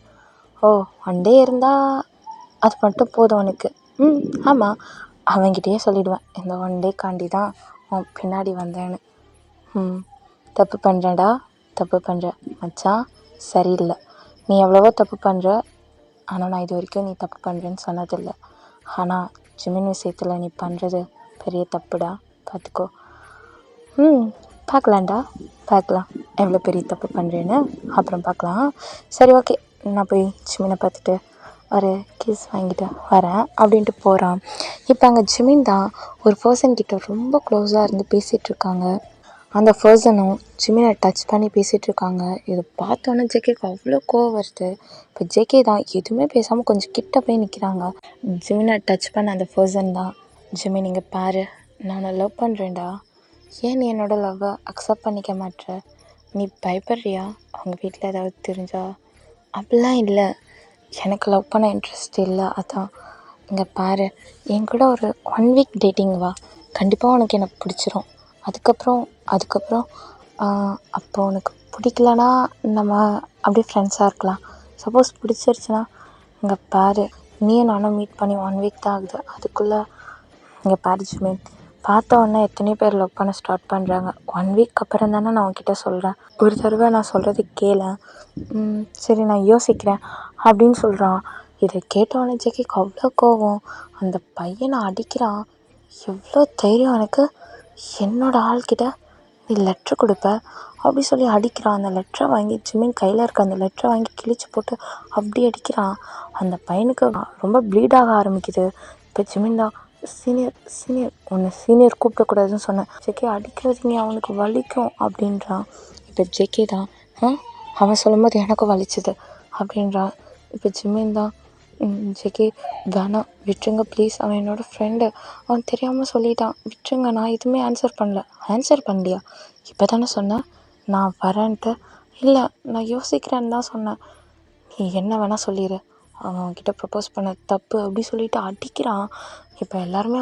ஓ 1 டே இருந்தால் அது மட்டும் போதும் உனக்கு? ஆமாம், அவன்கிட்டயே சொல்லிவிடுவேன் இந்த 1 டேக்காண்டி தான் அவன் பின்னாடி வந்தேன்னு. தப்பு பண்ணுறேன்டா, தப்பு பண்ணுற மச்சான், சரியில்லை. நீ எவ்வளவோ தப்பு பண்ணுற, ஆனால் நான் இது வரைக்கும் நீ தப்பு பண்ணுறேன்னு சொன்னதில்லை. ஆனால் ஜிமின் விஷயத்தில் நீ பண்ணுறது பெரிய தப்புடா, பார்த்துக்கோ. பார்க்கலாம்டா, பார்க்கலாம் எவ்வளோ பெரிய தப்பு பண்ணுறேன்னு, அப்புறம் பார்க்கலாம். சரி ஓகே, நான் போய் ஜிமினை பார்த்துட்டு ஒரு கிஸ் வாங்கிட்டு வரேன் அப்படின்ட்டு போகிறான். இப்போ அங்கே ஜிமின் தான் ஒரு பர்சன்கிட்ட ரொம்ப க்ளோஸாக இருந்து பேசிகிட்ருக்காங்க. அந்த பர்சனும் ஜிமினை டச் பண்ணி பேசிகிட்ருக்காங்க. இதை பார்த்தோன்னே ஜேகேக்கு அவ்வளோ கோவம் வருது. இப்போ ஜேகே தான் எதுவுமே பேசாமல் கொஞ்சம் கிட்ட போய் நிற்கிறாங்க. ஜிமினை டச் பண்ண அந்த பர்சன் தான், ஜிமின் இங்கே பாரு, நான் லவ் பண்ணுறேன்டா, ஏன் நீ என்னோடய லவ்வை அக்செப்ட் பண்ணிக்க மாட்டேற? நீ பயப்படுறியா அவங்க வீட்டில் ஏதாவது தெரிஞ்சா? அப்படிலாம் இல்லை, எனக்கு லவ் பண்ண இன்ட்ரெஸ்ட் இல்லை, அதான். இங்கே பாரு, என் கூட ஒரு 1 வீக் டேட்டிங் வா, கண்டிப்பாக உனக்கு எனக்கு பிடிச்சிரும். அதுக்கப்புறம் அப்போ உனக்கு பிடிக்கலனா நம்ம அப்படியே ஃப்ரெண்ட்ஸாக இருக்கலாம். சப்போஸ் பிடிச்சிருச்சுன்னா இங்கே பாரு, நீயும் நானும் மீட் பண்ணி 1 வீக் தான் ஆகுது, அதுக்குள்ளே இங்கே பாரு ஜிமின், பார்த்த உடனே எத்தனையோ பேர் லவ் பண்ண ஸ்டார்ட் பண்ணுறாங்க. 1 வீக் அப்புறம் தானே நான் உன்கிட்ட சொல்கிறேன், ஒரு தடவை நான் சொல்கிறது கேளேன். சரி நான் யோசிக்கிறேன் அப்படின்னு சொல்கிறான். இதை கேட்டவொடனே ஜெக்கிக்கு அவ்வளோ கோவம். அந்த பையனை அடிக்கிறான். எவ்வளோ தைரியம் எனக்கு, என்னோட ஆள்கிட்ட நீ லெட்ரு கொடுப்ப அப்படி சொல்லி அடிக்கிறான். அந்த லெட்டரை வாங்கி ஜிமின் கையில் இருக்க அந்த லெட்டரை வாங்கி கிழிச்சு போட்டு அப்படி அடிக்கிறான். அந்த பையனுக்கு ரொம்ப ப்ளீட் ஆக ஆரம்பிக்குது. இப்போ ஜிமின் தான், சீனியர் சீனியர், உன்னை சீனியர் கூப்பிடக்கூடாதுன்னு சொன்னேன், ஜெக்கே அடிக்காதீங்க அவனுக்கு வலிக்கும் அப்படின்றான். இப்போ ஜெக்கே தான், அவன் சொல்லும்போது எனக்கும் வலிச்சுது அப்படின்றான். இப்போ ஜிமின் தான், ஜெக்கே வேணாம் விட்டுருங்க ப்ளீஸ், அவன் என்னோடய ஃப்ரெண்டு, அவன் தெரியாமல் சொல்லிட்டான், விட்டுருங்க, நான் எதுவுமே ஆன்சர் பண்ணல. ஆன்சர் பண்ணலையா? இப்போ தானே சொன்னேன் நான் வரேன்ட்டு. இல்லை நான் யோசிக்கிறேன்னு தான் சொன்னேன். நீ என்ன வேணால் சொல்லிடு, அவன் அவன்கிட்ட ப்ரப்போஸ் பண்ண தப்பு அப்படி சொல்லிட்டு அடிக்கிறான். இப்போ எல்லாருமே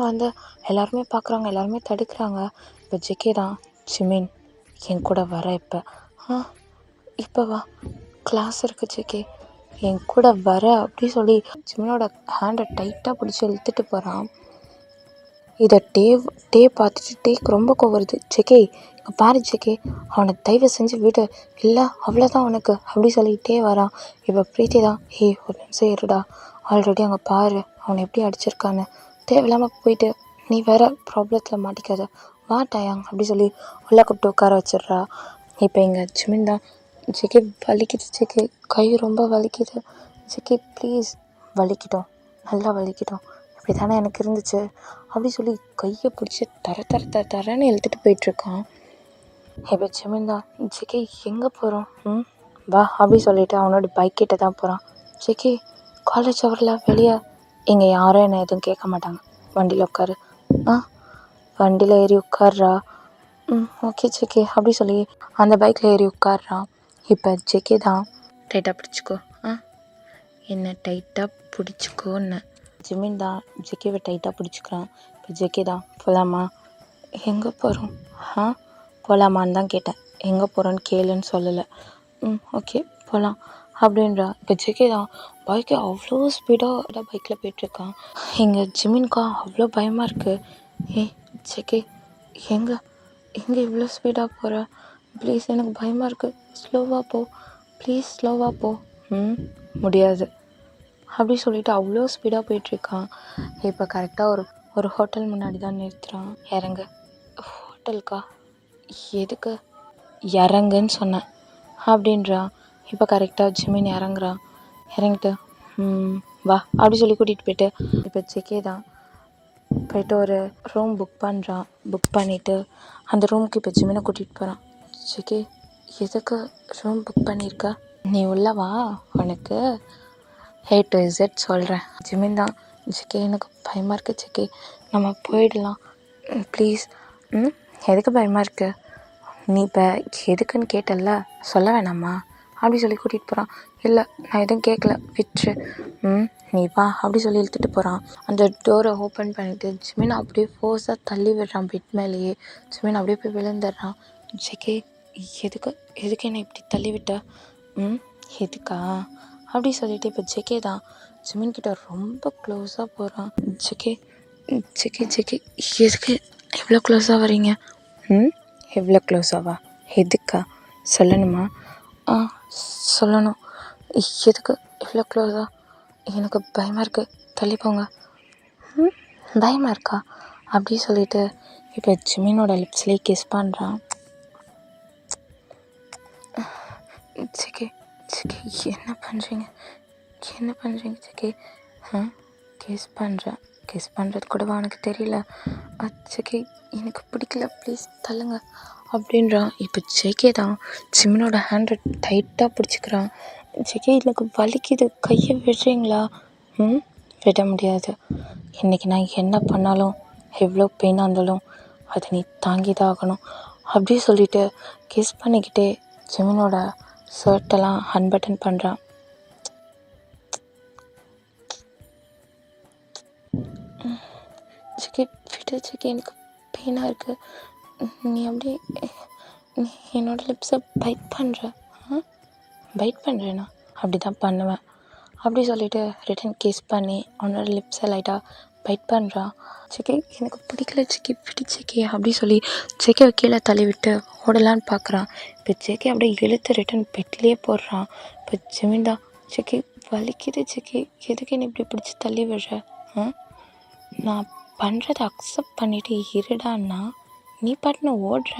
பார்க்குறாங்க, எல்லாருமே தடுக்கிறாங்க. இப்போ ஜெக்கே தான், ஜிமின் என் கூட வர இப்போ வா, கிளாஸ் இருக்குது ஜெக்கே, என் கூட வர அப்படி சொல்லி ஜிமினோட ஹேண்டை டைட்டாக பிடிச்சி இழுத்துட்டு போகிறான். இதை டே பார்த்துட்டு டேக்கு ரொம்ப கோவம் வருது. ஜெக்கே இங்கே பாரு ஜெக்கே, அவனை தயவு செஞ்சு விடு, இல்லை அவ்வளோதான் உனக்கு அப்படி சொல்லிகிட்டே வரான். இப்போ பிரீத்தி தான், ஒரு நிமிஷம் இருடா, ஆல்ரெடி அங்கே பாரு அவனை எப்படி அடிச்சிருக்கான்னு, தேவையில்லாமல் போயிட்டு நீ வேற ப்ராப்ளத்தில் மாட்டிக்காத, வா டயாங் அப்படி சொல்லி உள்ளே கூப்பிட்டு உட்கார வச்சிடுறா. இப்போ இங்கே ஜிமின் தான், ஜெக்கே வலிக்குது ஜெக்கே, கை ரொம்ப வலிக்குது ஜெக்கே, ப்ளீஸ் வலிக்கிட்டோம், நல்லா வலிக்கிட்டோம், இப்படி தானே எனக்கு இருந்துச்சு அப்படி சொல்லி கையை பிடிச்சி தரன்னு இழுத்துட்டு போயிட்டுருக்கான். இப்போ ஜிமின் தான், ஜெக்கே எங்கே போகிறோம், வா அப்படி சொல்லிவிட்டு அவனோட பைக் கிட்ட தான் போகிறான். ஜெக்கே காலேஜ் ஹவரில் வெளியே, இங்கே யாரும் என்னை எதுவும் கேட்க மாட்டாங்க, வண்டியில் உட்காரு, வண்டியில் ஏறி உட்கார்றா. ஓகே ஜெக்கே அப்படி சொல்லி அந்த பைக்கில் ஏறி உட்கார்றான். இப்போ ஜெக்கே தான், டைட்டாக பிடிச்சிக்கோ, என்ன டைட்டாக பிடிச்சிக்கோன்னு. ஜிமின் தான் ஜெக்கேவை டைட்டாக பிடிச்சிக்கிறான். இப்போ ஜெக்கே தான், போகலாமா, எங்கே போகிறோம், போகலாமான்னு தான் கேட்டேன், எங்கே போகிறோன்னு கேளுன்னு சொல்லலை. ஓகே போகலாம் அப்படின்றா. இப்போ ஜெக்கே தான் பைக்கை அவ்வளோ ஸ்பீடாக பைக்கில் போயிட்டுருக்கான். எங்கள் ஜிமின்கா அவ்வளோ பயமாக இருக்குது. ஜெக்கே எங்கே இவ்வளோ ஸ்பீடாக போகிற, ப்ளீஸ் எனக்கு பயமாக இருக்குது, ஸ்லோவாக போ ப்ளீஸ், ஸ்லோவாக போ. முடியாது அப்படி சொல்லிவிட்டு அவ்வளோ ஸ்பீடாக போயிட்டுருக்கான். இப்போ கரெக்டாக ஒரு ஹோட்டல் முன்னாடி தான் நிறுத்துகிறான். இறங்கு. ஹோட்டலுக்கா, எதுக்கு, இறங்குன்னு சொன்னேன் அப்படின்றான். இப்போ கரெக்டாக ஜிமின் இறங்குறான். இறங்கிட்டு வா அப்படி சொல்லி கூட்டிகிட்டு போயிட்டு இப்போ ஜெக்கே தான் போயிட்டு ஒரு ரூம் புக் பண்ணுறான். புக் பண்ணிவிட்டு அந்த ரூமுக்கு இப்போ ஜிமினை கூட்டிகிட்டு போகிறான். ஜெக்கே எதுக்கு ரூம் புக் பண்ணியிருக்க, நீ உள்ள வா, உனக்கு A to Z சொல்கிறேன். ஜிமின் தான், ஜெக்கே எனக்கு பயமாக இருக்குது ஜெக்கே, நம்ம போயிடலாம் ப்ளீஸ். எதுக்கு பயமாக இருக்குது, நீ இப்போ எதுக்குன்னு கேட்டல்ல, சொல்ல வேணாமா அப்படி சொல்லி கூட்டிகிட்டு போகிறான். இல்லை நான் எதுவும் கேட்கல, விட்டுரு, நீ வா அப்படி சொல்லி இழுத்துட்டு போகிறான். அந்த டோரை ஓப்பன் பண்ணிவிட்டு ஜிமின் அப்படியே ஃபோர்ஸாக தள்ளி விடுறான் பெட் மேலேயே. ஜிமின் அப்படியே போய் விழுந்துடுறான். ஜெக்கே எதுக்கு என்னை இப்படி தள்ளி விட்ட, எதுக்கா அப்படி சொல்லிட்டு இப்போ ஜெக்கே தான் ஜிமின் கிட்ட ரொம்ப க்ளோஸாக போகிறான். ஜெக்கே எதுக்கு எவ்வளோ க்ளோஸாக வரீங்க, எவ்வளோ க்ளோஸாவா, எதுக்கா சொல்லணுமா, சொல்லணும், எதுக்கு எவ்வளோ க்ளோஸா, எனக்கு பயமாக இருக்குது, தள்ளி போங்க. பயமாக இருக்கா அப்படி சொல்லிட்டு இப்போ ஜிமினோட லிப்ஸ்லேயே கிஸ் பண்ணுறான். ஜெக்கே என்ன பண்ணுறீங்க ஜெக்கே, கிஸ் பண்ணுறது கூடவா எனக்கு தெரியல, ஜெக்கே எனக்கு பிடிக்கல, ப்ளீஸ் தள்ளுங்க அப்படின்றான். இப்போ ஜெக்கே தான் ஜிமினோட ஹேண்டை டைட்டாக பிடிச்சிக்கிறான். ஜெக்கே எனக்கு வலிக்குது, கையை விடுறீங்களா, விட முடியாது, இன்றைக்கி நான் என்ன பண்ணாலும் எவ்வளோ பெயினாக இருந்தாலும் அதை நீ தாங்கி தான் ஆகணும் அப்படி சொல்லிவிட்டு கிஸ் பண்ணிக்கிட்டே ஜிமினோட ஷர்ட்டெல்லாம் அன்பட்டன் பண்ணுறான். ஜெக்கே விட்டு ஜெக்கே, எனக்கு பெயினாக இருக்குது, நீ அப்படியே நீ என்னோடய லிப்ஸை பைட் பண்ணுற, பைட் பண்ணுறேண்ணா அப்படி தான் பண்ணுவேன் அப்படி சொல்லிவிட்டு ரிட்டன் கிஸ் பண்ணி அவனோட லிப்ஸை லைட்டாக பைட் பண்ணுறான். சிக்கி எனக்கு பிடிக்கல சிக்கி பிடிச்சிக்கி அப்படி சொல்லி ஜேகேவை கீழே தள்ளி விட்டு ஓடலான்னு பார்க்குறான். இப்போ ஜேகே அப்படியே இழுத்து ரிட்டன் பெட்லேயே போடுறான். இப்போ ஜிமின் தான் சிக்கி வலிக்குது சிக்கி எதுக்கு நீ இப்படி பிடிச்சி தள்ளி விடுற? நான் பண்ணுறதை அக்செப்ட் பண்ணிவிட்டு இருடான்னா நீ பாட்டுன்னு ஓடுற.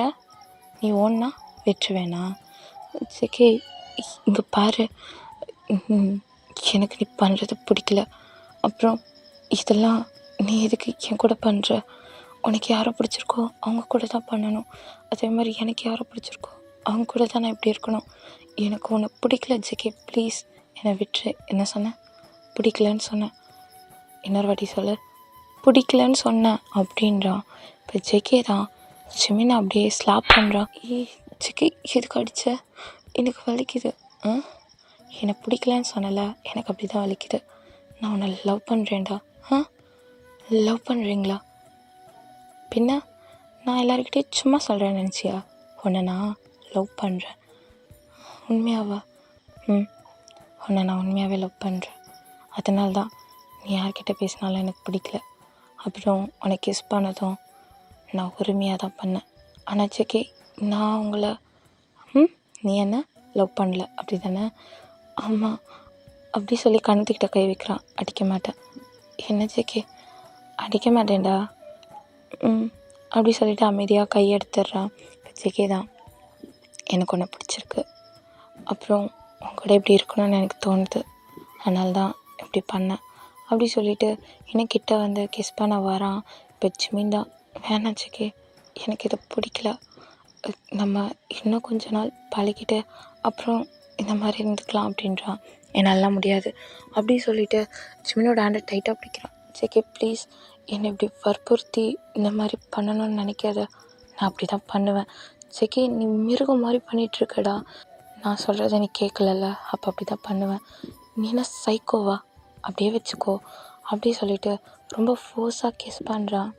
நீ ஓடனா விட்டுருவேனா? சிக்கி இங்கே பாரு, எனக்கு நீ பண்ணுறது பிடிக்கல. அப்புறம் இதெல்லாம் நீ எதுக்கு என் கூட பண்ணுற? உனக்கு யாரை பிடிச்சிருக்கோ அவங்க கூட தான் பண்ணணும். அதே மாதிரி எனக்கு யாரை பிடிச்சிருக்கோ அவங்க கூட தான் நான் இப்படி இருக்கணும். எனக்கு உன்னை பிடிக்கல ஜெகே, ப்ளீஸ் என்னை விட்டுரு. என்ன சொன்னேன்? பிடிக்கலன்னு சொன்னேன். இன்னொரு வாட்டி சொல்லு. பிடிக்கலன்னு சொன்னேன் அப்படின்றான். இப்போ ஜெகே தான் ஜிமினை அப்படியே ஸ்லாப் பண்ணுறான். ஜெகே எதுக்கு அடிச்ச? எனக்கு வலிக்குது. என்னை பிடிக்கலன்னு சொன்னல, எனக்கு அப்படி தான் வலிக்குது. நான் உன்னை லவ் பண்ணுறேன்டா. லவ் பண்ணுறீங்களா? பின்ன நான் எல்லாருக்கிட்டேயும் சும்மா சொல்கிறேன்னு நினச்சியா? உன்னை நான் லவ் பண்ணுறேன். உண்மையாவா? உன்னை நான் உண்மையாகவே லவ் பண்ணுறேன். அதனால தான் நீ யார்கிட்ட பேசினாலும் எனக்கு பிடிக்கல. அப்புறம் உனக்கு கிஸ் பண்ணதும் நான் உரிமையாக தான் பண்ணேன். ஆனால் ஜெகே, நான் உங்களை நீ என்ன லவ் பண்ணல அப்படி தானே? ஆமாம் அப்படி சொல்லி கண்ணத்துக்கிட்ட கை வைக்கிறான். அடிக்க மாட்டேன். என்ன ஜெகே? அடிக்க மாட்டேன்டா. அப்படி சொல்லிவிட்டு அமைதியாக கை எடுத்துடுறான். ஜெகே தான் எனக்கு ஒன்று பிடிச்சிருக்கு. அப்புறம் உங்கள்கூட இப்படி இருக்கணும்னு எனக்கு தோணுது. அதனால தான் இப்படி பண்ணேன் அப்படி சொல்லிவிட்டு இன்னும் கிட்ட வந்து கிஸ் பண்ண வரான். இப்போ ஜிமின் தான் வேணாம் ஜெகே, எனக்கு இதை பிடிக்கல. நம்ம இன்னும் கொஞ்ச நாள் பழகிட்டு அப்புறம் இந்த மாதிரி இருந்துக்கலாம் அப்படின்றான். என்னால் முடியாது அப்படி சொல்லிவிட்டு ஜிமினோட ஹேண்டை டைட்டாக பிடிக்கிறான். ஜெகே ப்ளீஸ் என்னை இப்படி வற்புறுத்தி இந்த மாதிரி பண்ணணும்னு நினைக்காத. நான் அப்படி தான் பண்ணுவேன். ஜெகே நீ மிருகம் மாதிரி பண்ணிகிட்ருக்கடா. நான் சொல்கிறத நீ கேட்கலல்ல, அப்போ அப்படி தான் பண்ணுவேன். நீ என்ன சைக்கோவா? அப்படியே வச்சுக்கோ அப்படி சொல்லிவிட்டு ரொம்ப ஃபோர்ஸாக கிஸ் பண்ணுறான்.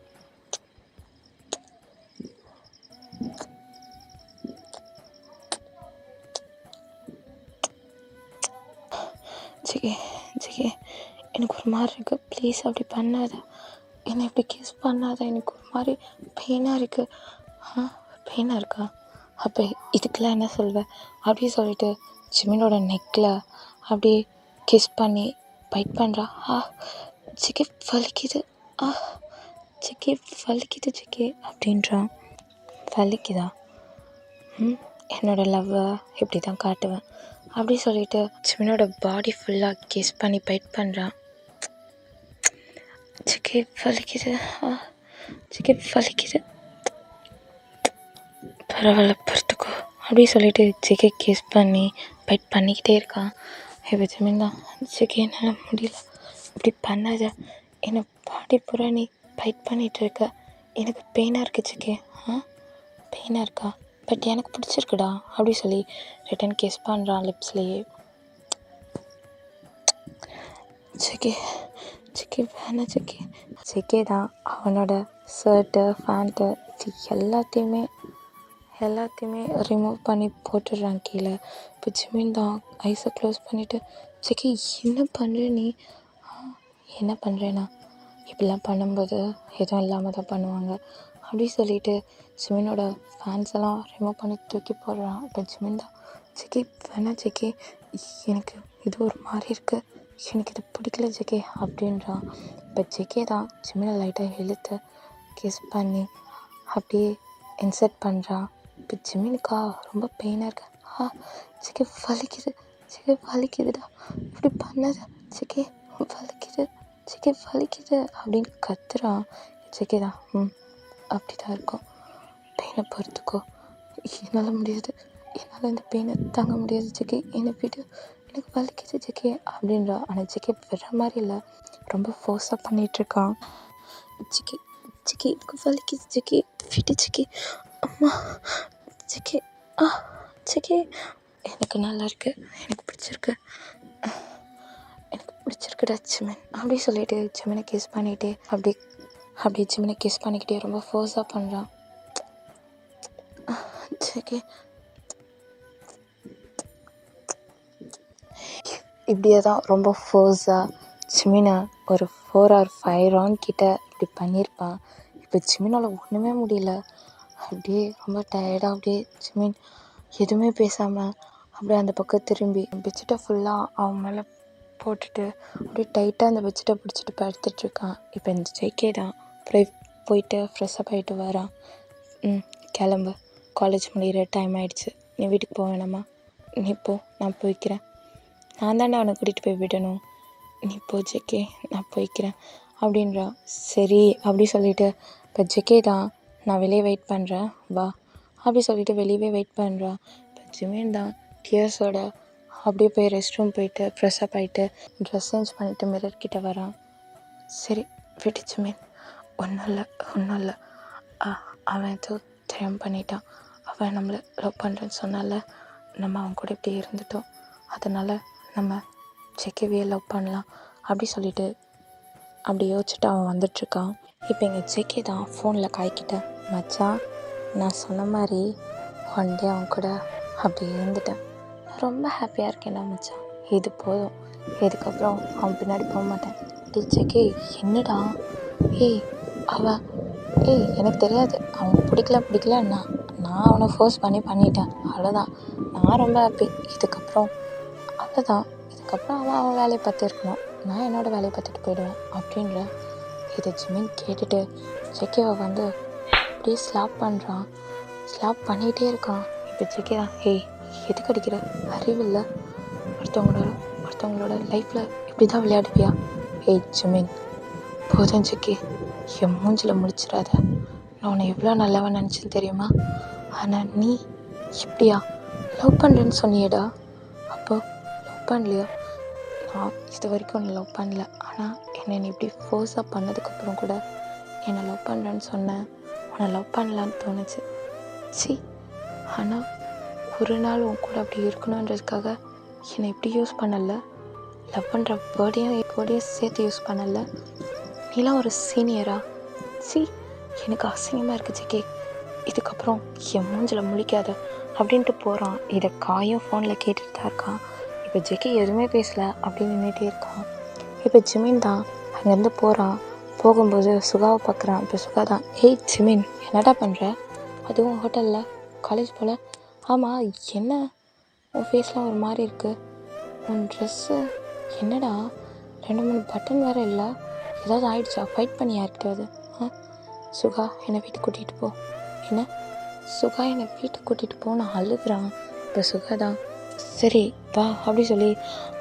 ஜெகே ஜெகே எனக்கு ஒரு மாதிரி இருக்குது, ப்ளீஸ் அப்படி பண்ணாத. என்னை இப்படி கிஸ் பண்ணாத. எனக்கு ஒரு மாதிரி பெயினாக இருக்குது. பெயினாக இருக்கா? அப்போ இதுக்கெல்லாம் என்ன சொல்வேன்? அப்படி சொல்லிவிட்டு ஜிமினோட நெக்கில் அப்படியே கிஸ் பண்ணி பைட் பண்ணுறா. ஜெகே வலிக்குது. ஜெகே வலிக்குது ஜெகே அப்படின்றான். வலிக்குதா? என்னோடய லவ்வை இப்படி தான் காட்டுவேன் அப்படி சொல்லிவிட்டு ஜிமினோட பாடி ஃபுல்லாக கிஸ் பண்ணி பைட் பண்ணுறான். ஜெகே வலிக்குது. ஜெகே வலிக்குது. பரவாயில்ல பொறுத்துக்கோ அப்படி சொல்லிவிட்டு ஜெகே கிஸ் பண்ணி பைட் பண்ணிக்கிட்டே இருக்கான். இப்போ ஜிமின் தான் ஜெகே என்னால் முடியல, இப்படி பண்ணாத. என்னை பாடி பூரா நீ பைட் பண்ணிகிட்டு இருக்க. எனக்கு பெயினாக இருக்குது ஜெகே. பெயினாக இருக்கா? பட் எனக்கு பிடிச்சிருக்குடா அப்படி சொல்லி ரிட்டன் கிஸ் பண்ணுறான் லிப்ஸ்லேயே. ஜெகே ஜெகே வேணாம் ஜெகே. ஜெகே தான் அவனோட ஷர்ட்டு ஃபேண்ட்டு இது எல்லாத்தையுமே ரிமூவ் பண்ணி போட்டுடுறான் கீழே. இப்போ ஜிமின் தான் ஐஸை க்ளோஸ் பண்ணிவிட்டு ஜெகே என்ன பண்ணுற நீ? என்ன பண்ணுறேன்னா இப்படிலாம் பண்ணும்போது எதுவும் இல்லாமல் தான் பண்ணுவாங்க அப்படி சொல்லிவிட்டு ஜிமினோட ஃபேன்ஸ் எல்லாம் ரிமூவ் பண்ணி தூக்கி போடுறான். இப்போ ஜிமின் தான் ஜெகே வேணாம் ஜெகே, எனக்கு இது ஒரு மாதிரி இருக்குது, எனக்கு இது பிடிக்கல ஜெகே அப்படின்றான். இப்போ ஜெகே தான் ஜிமினை லைட்டாக இழுத்து கிஸ் பண்ணி அப்படியே இன்சர்ட் பண்ணுறான். இப்போ ஜிமினுக்கா ரொம்ப பெயினாக இருக்கு. ஜெகே வலிக்குது. ஜெகே வலிக்குதுடா, இப்படி பண்ணாத ஜெகே, வலிக்குது ஜெகே வலிக்குது அப்படின்னு கத்துறான். ஜெகே தான் அப்படி தான் இருக்கும். பெயினை பொறுத்துக்கோ. என்னால் முடியாது, என்னால் இந்த பெயினை தாங்க முடியாது ஜெகே, என்னை விடு, எனக்கு வலிக்குது ஜெகே அப்படின்றா. ஆனால் ஜெகே விடுற மாதிரி இல்லை, ரொம்ப ஃபோர்ஸாக பண்ணிகிட்ருக்கான். ஜெகே ஜெகே எனக்கு வலிக்குது ஜெகே, விடு ஜெகே, அம்மா ஜெகே. ஜெகே எனக்கு நல்லா இருக்கு, எனக்கு பிடிச்சிருக்கு, எனக்கு பிடிச்சிருக்குடா ஜிமின் அப்படி சொல்லிட்டு ஜிமினை கிஸ் பண்ணிகிட்டே அப்படியே ஜிமினை கிஸ் பண்ணிக்கிட்டே ரொம்ப ஃபோர்ஸாக பண்ணுறான். ஜெகே இப்படியே தான் ரொம்ப ஃபோர்ஸாக ஜிமினை ஒரு 4 or 5 ரவுண்ட் கிட்ட இப்படி பண்ணியிருப்பான். இப்போ ஜிமினால் ஒன்றுமே முடியல. அப்படியே ரொம்ப டயர்டாக அப்படியே ஜிமின் எதுவுமே பேசாமல் அப்படியே அந்த பக்கம் திரும்பி பெட்ஷீட்டை ஃபுல்லாக அவன் மேலே போட்டுட்டு அப்படியே டைட்டாக அந்த பெட்ஷீட்டை பிடிச்சிட்டு படுத்துட்ருக்கான். இப்போ இந்த ஜேகே தான் போயிட்டு ஃப்ரெஷ்ஷப் ஆகிட்டு வரான். கிளம்பு, காலேஜ் முடிகிற டைம் ஆகிடுச்சு, நீ வீட்டுக்கு போக வேணாமா? நீ போ, நான் போய்க்கிறேன். நான் தானே அவனை கூட்டிகிட்டு போய் விடணும், நீ போ ஜேகே, நான் போய்க்கிறேன் அப்படின்றா. சரி அப்படி சொல்லிவிட்டு இப்போ ஜேகே தான், நான் வெளியே வெயிட் பண்ணுறேன் வா அப்படி சொல்லிவிட்டு வெளியவே வெயிட் பண்ணுறா. இப்போ ஜிமின் தான் டியர்ஸோட அப்படியே போய் ரெஸ்ட் ரூம் போயிட்டு ஃப்ரெஷ்ஷப் ஆகிட்டு ட்ரெஸ் சேஞ்ச் பண்ணிவிட்டு மிரர் கிட்ட வரான். சரி விட்டு ஜிமின், ஒன்றும் இல்லை அவன் ஏதோ தெரியாமல் பண்ணிட்டான். அவன் நம்மளை லவ் பண்ணுறேன்னு சொன்னால நம்ம அவன் கூட இப்படி இருந்துட்டோம், அதனால் நம்ம ஜேகேவே லவ் பண்ணலாம் அப்படி சொல்லிட்டு அப்படி யோசிச்சுட்டு அவன் வந்துட்டுருக்கான். இப்போ எங்கள் ஜேகே தான் ஃபோனில் காய்க்கிட்ட, மச்சான் நான் சொன்ன மாதிரி ஒன் டே அவன் கூட அப்படி இருந்துட்டேன், ரொம்ப ஹாப்பியாக இருக்கேன்டா மச்சான், இது போதும், இதுக்கப்புறம் அவன் பின்னாடி போக மாட்டேன். டே ஜேகே என்னடா? எனக்கு தெரியாது, அவன் பிடிக்கலன்னா நான் அவனை ஃபோர்ஸ் பண்ணிட்டேன், அவ்வளோதான். நான் ரொம்ப ஹாப்பி. இதுக்கப்புறம் அவன் வேலையை பார்த்து இருக்கணும், நான் என்னோடய வேலையை பார்த்துட்டு போயிடுவேன் அப்படின்ற. இதை ஜிமின் கேட்டுட்டு ஜேகேவை வந்து அப்படியே ஸ்லாப் பண்ணுறான், ஸ்லாப் பண்ணிகிட்டே இருக்கான். இப்போ ஜேகே தான், எதுக்கு அடிக்கிற, அறிவில்லை, ஒருத்தவங்களோட லைஃப்பில் இப்படி தான் விளையாடுவியா? ஜிமின் போதும் ஜேகே, என் மூஞ்சில் முடிச்சிடாத, நான் உன்னை எவ்வளோ நல்லவன் நினச்சேன்னு தெரியுமா? ஆனால் நீ இப்படியா? லவ் பண்ணுறேன்னு சொன்னியடா, அப்போ லவ் பண்ணலையா? நான் இது வரைக்கும் உன்னை லவ் பண்ணல, ஆனால் என்னை நீ இப்படி ஃபோர்ஸாக பண்ணதுக்கப்புறம் கூட என்னை லவ் பண்ணுறேன்னு சொன்னேன், உன்னை லவ் பண்ணலான்னு தோணுச்சு. ஆனால் ஒரு நாள் உன் கூட அப்படி இருக்கணுன்றதுக்காக என்னை இப்படி யூஸ் பண்ணலை, லவ் பண்ணுற வேர்டையும் சேர்த்து யூஸ் பண்ணலை, நீலாம் ஒரு சீனியரா? எனக்கு அசிங்கமாக இருக்குது ஜேகே, இதுக்கப்புறம் என் மூஞ்சில் முழிக்காத அப்படின்ட்டு போகிறான். இதை காயும் ஃபோனில் கேட்டுட்டு தான் இருக்கான். இப்போ ஜேகே எதுவுமே பேசலை, அப்படின்னு நின்றுட்டே இருக்கான். இப்போ ஜிமின் தான் அங்கேருந்து போகிறான். போகும்போது சுகாவை பார்க்குறான். இப்போ சுகா தான், ஜிமின் என்னடா பண்ணுற, அதுவும் ஹோட்டலில், காலேஜ் போல்? ஆமாம், என்ன உன் ஃபேஸ்லாம் ஒரு மாதிரி இருக்குது, உன் ட்ரெஸ்ஸு என்னடா 2-3 பட்டன் வேறு இல்லை, ஏதாவது ஆயிடுச்சா, ஃபைட் பண்ணி யார்கிட்டயாவது? சுகா என்னை வீட்டுக்கு கூட்டிகிட்டு போ. என்ன சுகா என்னை வீட்டுக்கு கூட்டிகிட்டு போ, நான் அழுகுறான். இப்போ சுகா தான், சரி வா அப்படி சொல்லி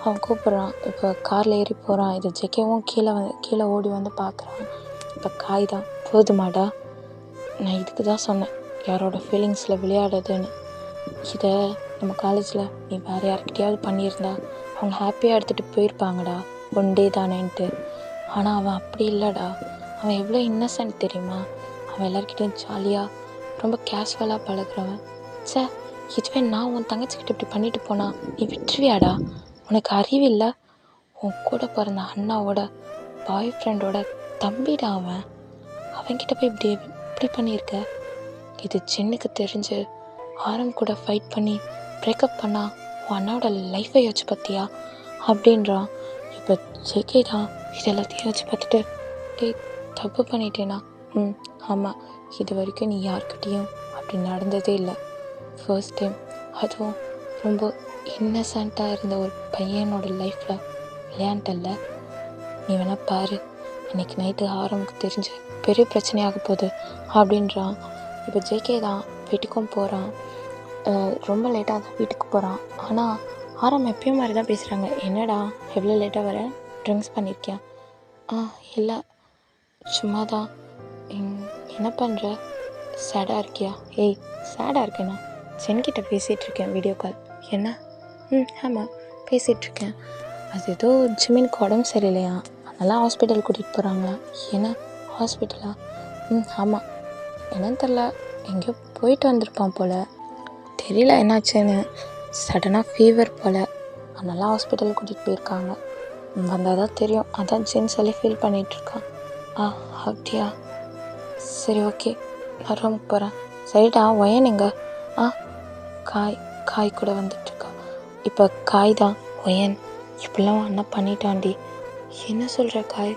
அவன் கூப்பிட்றான். இப்போ காரில் ஏறி போகிறான். இது ஜேகேவும் கீழே ஓடி வந்து பார்க்குறான். இப்போ காய் தான், போதுமாடா, நான் இதுக்கு தான் சொன்னேன் யாரோட ஃபீலிங்ஸில் விளையாடுறதுன்னு. இதை நம்ம காலேஜில் நீ வேறு யார்கிட்டையாவது பண்ணியிருந்தா அவங்க ஹாப்பியாக எடுத்துகிட்டு போயிருப்பாங்கடா, ஒன் டே தானேன்ட்டு. ஆனால் அவன் அப்படி இல்லைடா, அவன் எவ்வளோ இன்னசென்ட் தெரியுமா, அவன் எல்லாருக்கிட்டையும் ஜாலியாக ரொம்ப கேஷுவலாக பழகுறவன். இதுவே நான் உன் தங்கச்சிக்கிட்ட இப்படி பண்ணிட்டு போனா நீ விட்டுருவியாடா? உனக்கு அறிவில்லை? உன் கூட பிறந்த அண்ணாவோட பாய் ஃப்ரெண்டோட தம்பிடா அவன்கிட்ட போய் இப்படி பண்ணியிருக்க. இது சின்னுக்கு தெரிஞ்சு ஆரம் கூட ஃபைட் பண்ணி பிரேக்கப் பண்ணா உன் அண்ணாவோட லைஃப்பை யோசிச்சு பார்த்தியா அப்படின்றான். இப்போ ஜேகே தான் இது எல்லாத்தையும் யோசிச்சு பார்த்துட்டு, தப்பு பண்ணிட்டேனா? ஆமாம், இது வரைக்கும் நீ யார்கிட்டையும் அப்படி நடந்ததே இல்லை, ஃபர்ஸ்ட் டைம். அதுவும் ரொம்ப இன்னசென்ட்டாக இருந்த ஒரு பையனோட லைஃப்பில் விளையாண்டல்ல. நீ வேணால் பாரு, இன்றைக்கி நைட்டு ஆரம்புக்கு தெரிஞ்சு பெரிய பிரச்சனையாக போகுது அப்படின்றான். இப்போ ஜேகே தான் வீட்டுக்கும் போகிறான். ரொம்ப லேட்டாக தான் வீட்டுக்கு போகிறான். ஆனால் ஆரம் எப்பயும் மாதிரி தான் பேசுகிறாங்க. என்னடா எவ்வளோ லேட்டாக வர, ட்ரிங்க்ஸ் பண்ணியிருக்கியா? இல்லை, சும்மா தான். என்ன பண்ணுற, சேடாக இருக்கியா? சேடாக இருக்கேண்ணா, சென்கிட்ட பேசிகிட்ருக்கேன் வீடியோ கால். என்ன? ஆமாம் பேசிகிட்ருக்கேன். அது ஏதோ ஜிமினுக்கு உடம்பு சரியில்லையா, அதெல்லாம் ஹாஸ்பிட்டல் கூட்டிகிட்டு போகிறாங்களா? என்ன ஹாஸ்பிட்டலா? ஆமாம், என்னன்னு தெரில, எங்கேயோ போயிட்டு வந்திருப்பான் போல், தெரியல என்னாச்சுன்னு, சடனாக ஃபீவர் போல், அதனால் ஹாஸ்பிட்டல் கூட்டிகிட்டு போயிருக்காங்க. வந்தால் தான் தெரியும், அதான் ஜின்னு சொல்லி ஃபீல் பண்ணிகிட்ருக்கான். அப்படியா, சரி ஓகே, நான் ரூமுக்கு போகிறேன். சரிடா, ஒயன் எங்க? காய் கூட வந்துட்டுருக்கா. இப்போ காய் தான், ஒயன் இப்படிலாம் அண்ணா பண்ணிட்டான்டி. என்ன சொல்கிற காய்?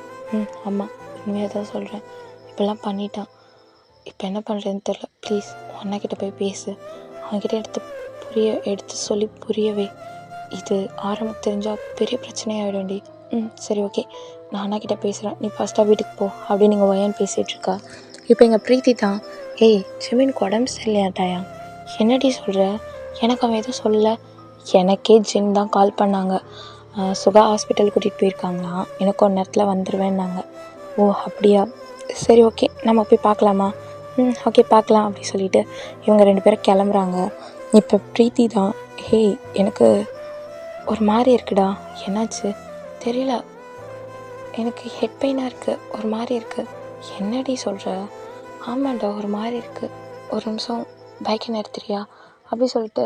ஆமாம், உண்மையாக தான் சொல்கிறேன். இப்படிலாம் பண்ணிட்டான். இப்போ என்ன பண்ணுறதுன்னு தெரில. ப்ளீஸ் அண்ணாக்கிட்ட போய் பேசு. அவன்கிட்ட எடுத்து சொல்லி புரியவே. இது ஆரம்பம் தெரிஞ்சால் பெரிய பிரச்சனையாகிடும்டி. சரி ஓகே, நான் அண்ணாக்கிட்ட பேசுகிறேன், நீ ஃபஸ்ட்டாக வீட்டுக்கு போ அப்படின்னு நீங்கள் ஒயன் பேசிகிட்ருக்கா. இப்போ எங்கள் பிரீத்தி தான், ஏய் ஜிமினுக்கு உடம்பு சரியில்லையாட்டாயா? என்னடி சொல்கிற? எனக்கு அவன் எதுவும் சொல்லலை. எனக்கே ஜின் தான் கால் பண்ணாங்க. சுகா ஹாஸ்பிட்டல் கூட்டிகிட்டு போயிருக்காங்களாம், எனக்கு ஒரு நேரத்தில் வந்துடுவேன்னாங்க. ஓ அப்படியா, சரி ஓகே, நம்ம போய் பார்க்கலாமா? ஓகே பார்க்கலாம் அப்படி சொல்லிவிட்டு இவங்க 2 பேரும் கிளம்புறாங்க. இப்போ பிரீத்தி தான், ஹேய் எனக்கு ஒரு மாதிரி இருக்குடா. என்னாச்சு தெரியல, எனக்கு ஹெட் பெயினாக இருக்குது, ஒரு மாதிரி இருக்குது. என்னடி சொல்கிற? ஆமாண்டா ஒரு மாதிரி இருக்குது, ஒரு நிமிஷம் பைக்கை நிறுத்துறியா அப்படி சொல்லிட்டு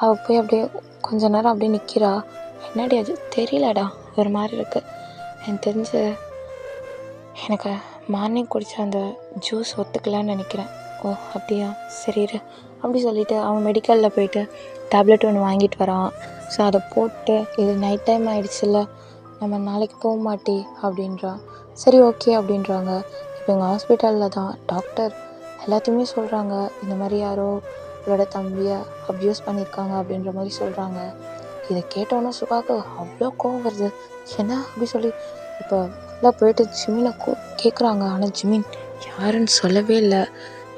அவள் போய் அப்படியே கொஞ்ச நேரம் அப்படியே நிற்கிறா. என்னடி அது தெரியலடா, ஒரு மாதிரி இருக்குது. எனக்கு தெரிஞ்சு எனக்கு மார்னிங் குடித்த அந்த ஜூஸ் ஒத்துக்கலான்னு நினைக்கிறேன். ஓ அப்படியா, சரி இரு அப்படி சொல்லிவிட்டு அவன் மெடிக்கலில் போயிட்டு டேப்லெட் ஒன்று வாங்கிட்டு வரான். ஸோ அதை போட்டு, இது நைட் டைம் ஆகிடுச்சில்ல, நம்ம நாளைக்கு போக மாட்டே அப்படின்றான். சரி ஓகே அப்படின்றாங்க. இப்போ எங்கள் ஹாஸ்பிட்டலில் தான் டாக்டர் எல்லாத்தையுமே சொல்கிறாங்க. இந்த மாதிரி யாரோ அவளோட தம்பியை அப்யூஸ் பண்ணியிருக்காங்க அப்படின்ற மாதிரி சொல்கிறாங்க. இதை கேட்டோன்னே சுகாவுக்கு அவ்வளோ கோவம் வருது. என்ன அப்படி சொல்லி இப்போ எல்லாம் போயிட்டு ஜிமினை கேட்குறாங்க. ஆனால் ஜிமின் யாருன்னு சொல்லவே இல்லை.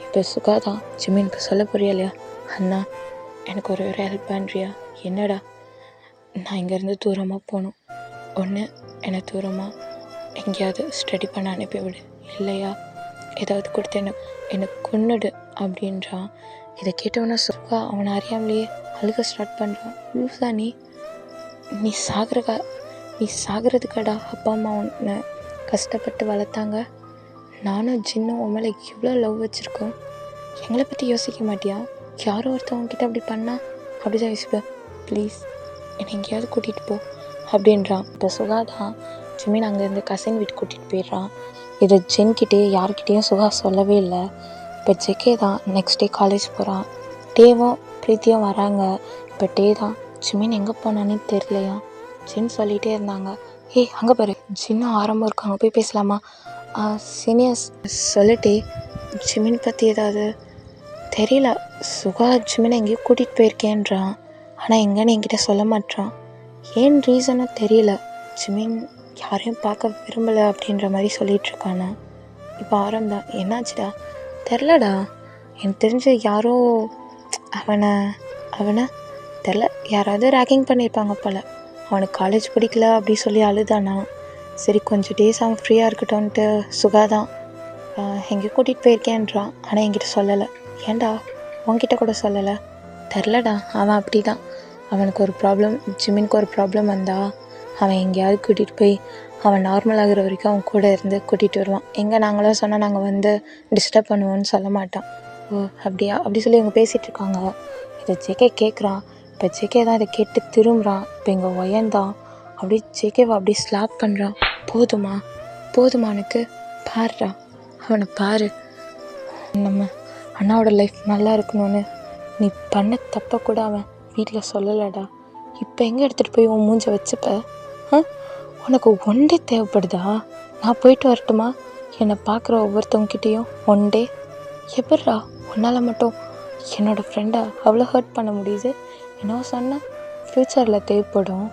இப்போ சுகா தான், ஜிமினுக்கு சொல்ல புரியலையா? அண்ணா எனக்கு ஒரு ஹெல்ப் பண்ணுறியா? என்னடா? நான் இங்கேருந்து தூரமாக போகணும். ஒன்று என்னை தூரமாக எங்கேயாவது ஸ்டடி பண்ண அனுப்பிவிடு, இல்லையா ஏதாவது கொடுத்து என்னை கொன்னுடு அப்படின்றான். இதை கேட்டவொன்னே சுகா அவனை அறியாமலேயே அழுக ஸ்டார்ட் பண்ணுறான். லூசா நீ சாகிறதுக்காடா அப்பா அம்மா உன்னை கஷ்டப்பட்டு வளர்த்தாங்க. நானும் ஜின்னும் உன் மேலே எவ்வளோ லவ் வச்சுருக்கோம். எங்களை பற்றி யோசிக்க மாட்டியா? யாரோ ஒருத்தவங்கிட்ட அப்படி பண்ணா அப்படி தான் யோசிப்பேன். ப்ளீஸ் என்னை எங்கேயாவது கூட்டிகிட்டு போ அப்படின்றான். இப்போ சுகா தான் ஜிமின் அங்கேருந்து கசின் வீட்டுக்கு கூட்டிகிட்டு போயிடுறான். இதை ஜென்கிட்டே யார்கிட்டேயும் சுகா சொல்லவே இல்லை. இப்போ ஜெகே தான் நெக்ஸ்ட் டே காலேஜ் போகிறான். டேவும் பிரீத்தியும் வராங்க. இப்போ டே தான், ஜிமின் எங்கே போனான்னு தெரியலையா? ஜின் சொல்லிகிட்டே இருந்தாங்க. ஏய் அங்கே பாரு, ஜின்னும் ஆரம்பம் இருக்காங்க, போய் பேசலாமா? சீனியர்ஸ் சொல்லிட்டே, ஜிமின் பற்றி ஏதாவது தெரியல, சுகா ஜிமினை எங்கேயோ கூட்டிகிட்டு போயிருக்கேன்றான். ஆனால் எங்கன்னு என்கிட்ட சொல்ல மாட்டான். ஏன் ரீசனும் தெரியல. ஜிமின் யாரையும் பார்க்க விரும்பலை அப்படின்ற மாதிரி சொல்லிகிட்ருக்கானா. இப்போ ஆரம்பம் என்னாச்சுடா தெரிலடா, எனக்கு தெரிஞ்ச யாரோ அவனை தெரில, யாராவது ரேக்கிங் பண்ணியிருப்பாங்க போல். அவனுக்கு காலேஜ் பிடிக்கல அப்படி சொல்லி அழுதானா. சரி கொஞ்சம் டேஸ் அவன் ஃப்ரீயாக இருக்கட்டும்ன்ட்டு சுகா தான் எங்கேயோ கூட்டிகிட்டு போயிருக்கேன்றான். ஆனால் என்கிட்ட சொல்லலை. ஏன்டா உன்கிட்ட கூட சொல்லலை? தெரிலடா, அவன் அப்படி தான். அவனுக்கு ஒரு ப்ராப்ளம், ஜிமினுக்கு ஒரு ப்ராப்ளம் வந்தால் அவன் எங்கேயாவது கூட்டிகிட்டு போய் அவன் நார்மல் ஆகிற வரைக்கும் அவன் கூட இருந்து கூட்டிகிட்டு வருவான். எங்கே நாங்களும் சொன்னால் நாங்கள் வந்து டிஸ்டர்ப் பண்ணுவோன்னு சொல்ல மாட்டான். ஓ அப்படியா அப்படி சொல்லி இவங்க பேசிகிட்டு இருக்காங்க. இதை ஜேகே கேட்குறான். இப்போ ஜேகே தான் இதை கேட்டு திரும்புகிறான். இப்போ எங்கள் ஒயன் தான் அப்படியே ஜேகேவை அப்படியே ஸ்லாப் பண்ணுறான். போதுமா எனக்கு பாருடா, அவனை பாரு, நம்ம அண்ணாவோட லைஃப் நல்லா இருக்கணும்னு நீ பண்ண தப்பை கூட அவன் வீட்டில் சொல்லலைடா. இப்போ எங்கே எடுத்துகிட்டு போய் உன் மூஞ்ச வச்சுப்ப? உனக்கு ஒன் டே தேவைப்படுதா? நான் போயிட்டு வரட்டுமா? என்னை பார்க்குற ஒவ்வொருத்தவங்கிட்டேயும் ஒன் டே எப்பட்றா உன்னால் மட்டும் என்னோடய ஃப்ரெண்டை அவ்வளோ ஹர்ட் பண்ண முடியுது? என்னவோ சொன்னால் ஃப்யூச்சரில் தேவைப்படும்,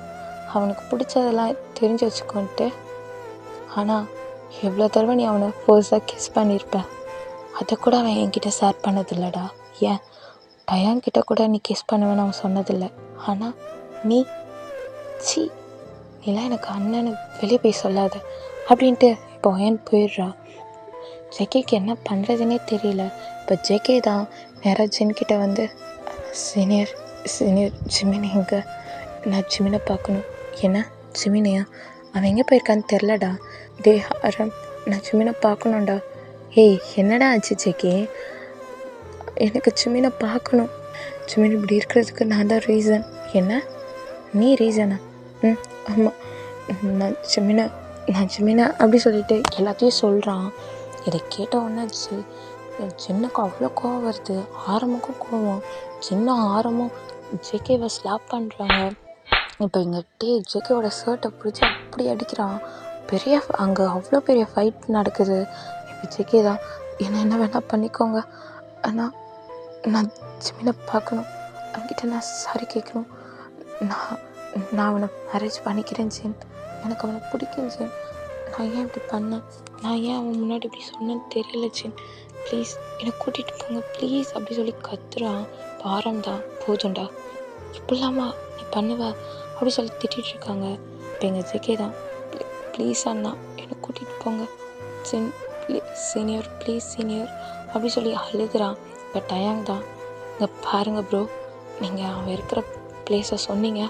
அவனுக்கு பிடிச்சதெல்லாம் தெரிஞ்சு வச்சுக்கோன்ட்டு. ஆனால் எவ்வளோ தடவை நீ அவனை ஃபோர்ஸாக கிஸ் பண்ணியிருப்ப, அதை கூட அவன் என்கிட்ட ஷேர் பண்ணதில்லடா. ஏன் டயான்கிட்ட கூட நீ கிஸ் பண்ணுவேன்னு அவன் சொன்னதில்லை. ஆனால் நீ நீலாம் எனக்கு அண்ணனு வெளியே போய் சொல்லாத அப்படின்ட்டு இப்போ ஒயன் போயிடுறா. ஜேகேக்கு என்ன பண்ணுறதுனே தெரியல. இப்போ ஜேகே தான் நேராக ஜின்கிட்ட வந்து, சீனியர் ஜிமின் எங்கே? நான் ஜிமினை பார்க்கணும். என்ன ஜிமினையா? அவன் எங்கே போயிருக்கான்னு தெரிலடா. டே ஆரம், நான் ஜிமினை பார்க்கணும்டா. ஏய் என்னடா ஆச்சு ஜேகே? எனக்கு ஜிமினை பார்க்கணும். ஜிமின் இப்படி இருக்கிறதுக்கு நான் தான் ரீசன். என்ன நீ ரீசனா? ஆமாம், நான் ஜிமினை அப்படி சொல்லிட்டு எல்லாத்தையும் சொல்கிறான். இதை கேட்ட உடனே ஜின்னுக்கு அவ்வளோ கோவம் வருது. ஆரம்புக்கும் கோவம். ஜின்னும் ஆரம்பும் ஜேகேவை ஸ்லாப் பண்ணுறாங்க. இப்போ இங்கே ஜேகேவோட ஷர்ட்டை பிடிச்சி அப்படி அடிக்கிறான். அங்கே அவ்வளோ பெரிய ஃபைட் நடக்குது. இப்போ ஜேகே தான், என்ன வேணால் பண்ணிக்கோங்க, ஆனால் நான் ஜிமினை பார்க்கணும், அவன்கிட்ட நான் சாரி கேட்கணும், நான் நான் அவனை மேரேஜ் பண்ணிக்கிறேன் ஜின், எனக்கு அவனை பிடிக்கும் ஜின், நான் ஏன் இப்படி பண்ணேன், நான் ஏன் அவன் முன்னாடி இப்படி சொன்னேன்னு தெரியல ஜின், ப்ளீஸ் என்னை கூட்டிகிட்டு போங்க ப்ளீஸ் அப்படி சொல்லி கத்துறான். பாரம்டா போதும்டா, இப்படிலாமா நீ பண்ணுவ அப்படி சொல்லி திட்டிகிட்டு இருக்காங்க. இப்போ எங்கள் ஜேகே தான், ப்ளீஸ் அண்ணா என்னை கூட்டிகிட்டு போங்க ஜின், ப்ளீஸ் சீனியர் அப்படி சொல்லி அழுகிறான். இப்போ டயாங் தான், இங்கே பாருங்கள் ப்ரோ, நீங்கள் அவன் இருக்கிற பிளேஸை சொன்னீங்க,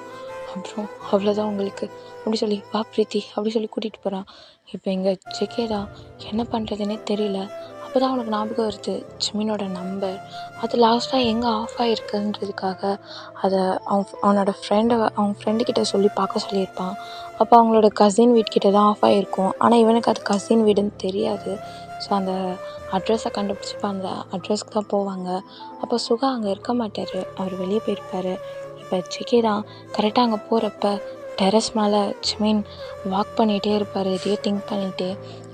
அப்புறம் அவ்வளோதான் உங்களுக்கு அப்படி சொல்லி வா பிரீத்தி அப்படி சொல்லி கூட்டிகிட்டு போகிறான். இப்போ எங்கள் ஜேகே தான் என்ன பண்ணுறதுனே தெரியல. அப்போ தான் அவனுக்கு ஞாபகம் வருது ஜிமினோட நம்பர், அது லாஸ்ட்டாக எங்கே ஆஃப் ஆகிருக்குன்றதுக்காக அதை அவனோட ஃப்ரெண்டுக்கிட்ட சொல்லி பார்க்க சொல்லியிருப்பான். அப்போ அவங்களோட கசின் வீட்கிட்ட தான் ஆஃப் ஆகிருக்கும். ஆனால் இவனுக்கு அது கசின் வீடுன்னு தெரியாது. ஸோ அந்த அட்ரஸை கண்டுபிடிச்சிப்பா, அந்த அட்ரஸ்க்கு தான் போவாங்க. அப்போ சுகா அங்கே இருக்க மாட்டார், அவர் வெளியே போயிருப்பார். இப்போ ஜேகே தான் கரெக்டாக அங்கே போகிறப்ப டெரஸ் மேலே ஜிமின் வாக் பண்ணிகிட்டே இருப்பார், இதையே திங்க் பண்ணிகிட்டே.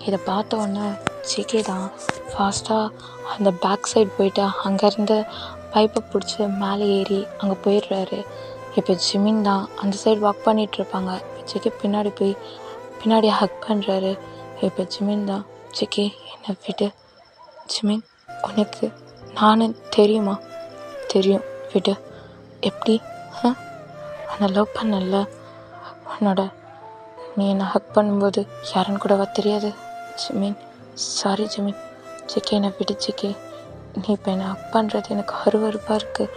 இதை பார்த்த உடனே ஜேகே தான் ஃபாஸ்ட்டாக அந்த பேக் சைடு போயிட்டு அங்கேருந்து பைப்பை பிடிச்சி மேலே ஏறி அங்கே போயிடுறாரு. இப்போ ஜிமின் தான் அந்த சைடு வாக் பண்ணிகிட்ருப்பாங்க. ஜேகே பின்னாடி போய் பின்னாடி ஹக் பண்ணுறாரு. இப்போ ஜிமின் தான், ஜேகே என்னை விடு ஜிமின், உனக்கு நானும் தெரியுமா, தெரியும் விடு, எப்படி உன்னை லவ் பண்ணல, உன்னோட நீ என்னை ஹக் பண்ணும்போது யாருன்னு கூடவா தெரியாது ஜிமின், சாரி ஜிமின், ஜேகே என்னை விடு ஜேகே, நீ இப்போ என்னை ஹக் பண்ணுறது எனக்கு அருவருப்பாக இருக்குது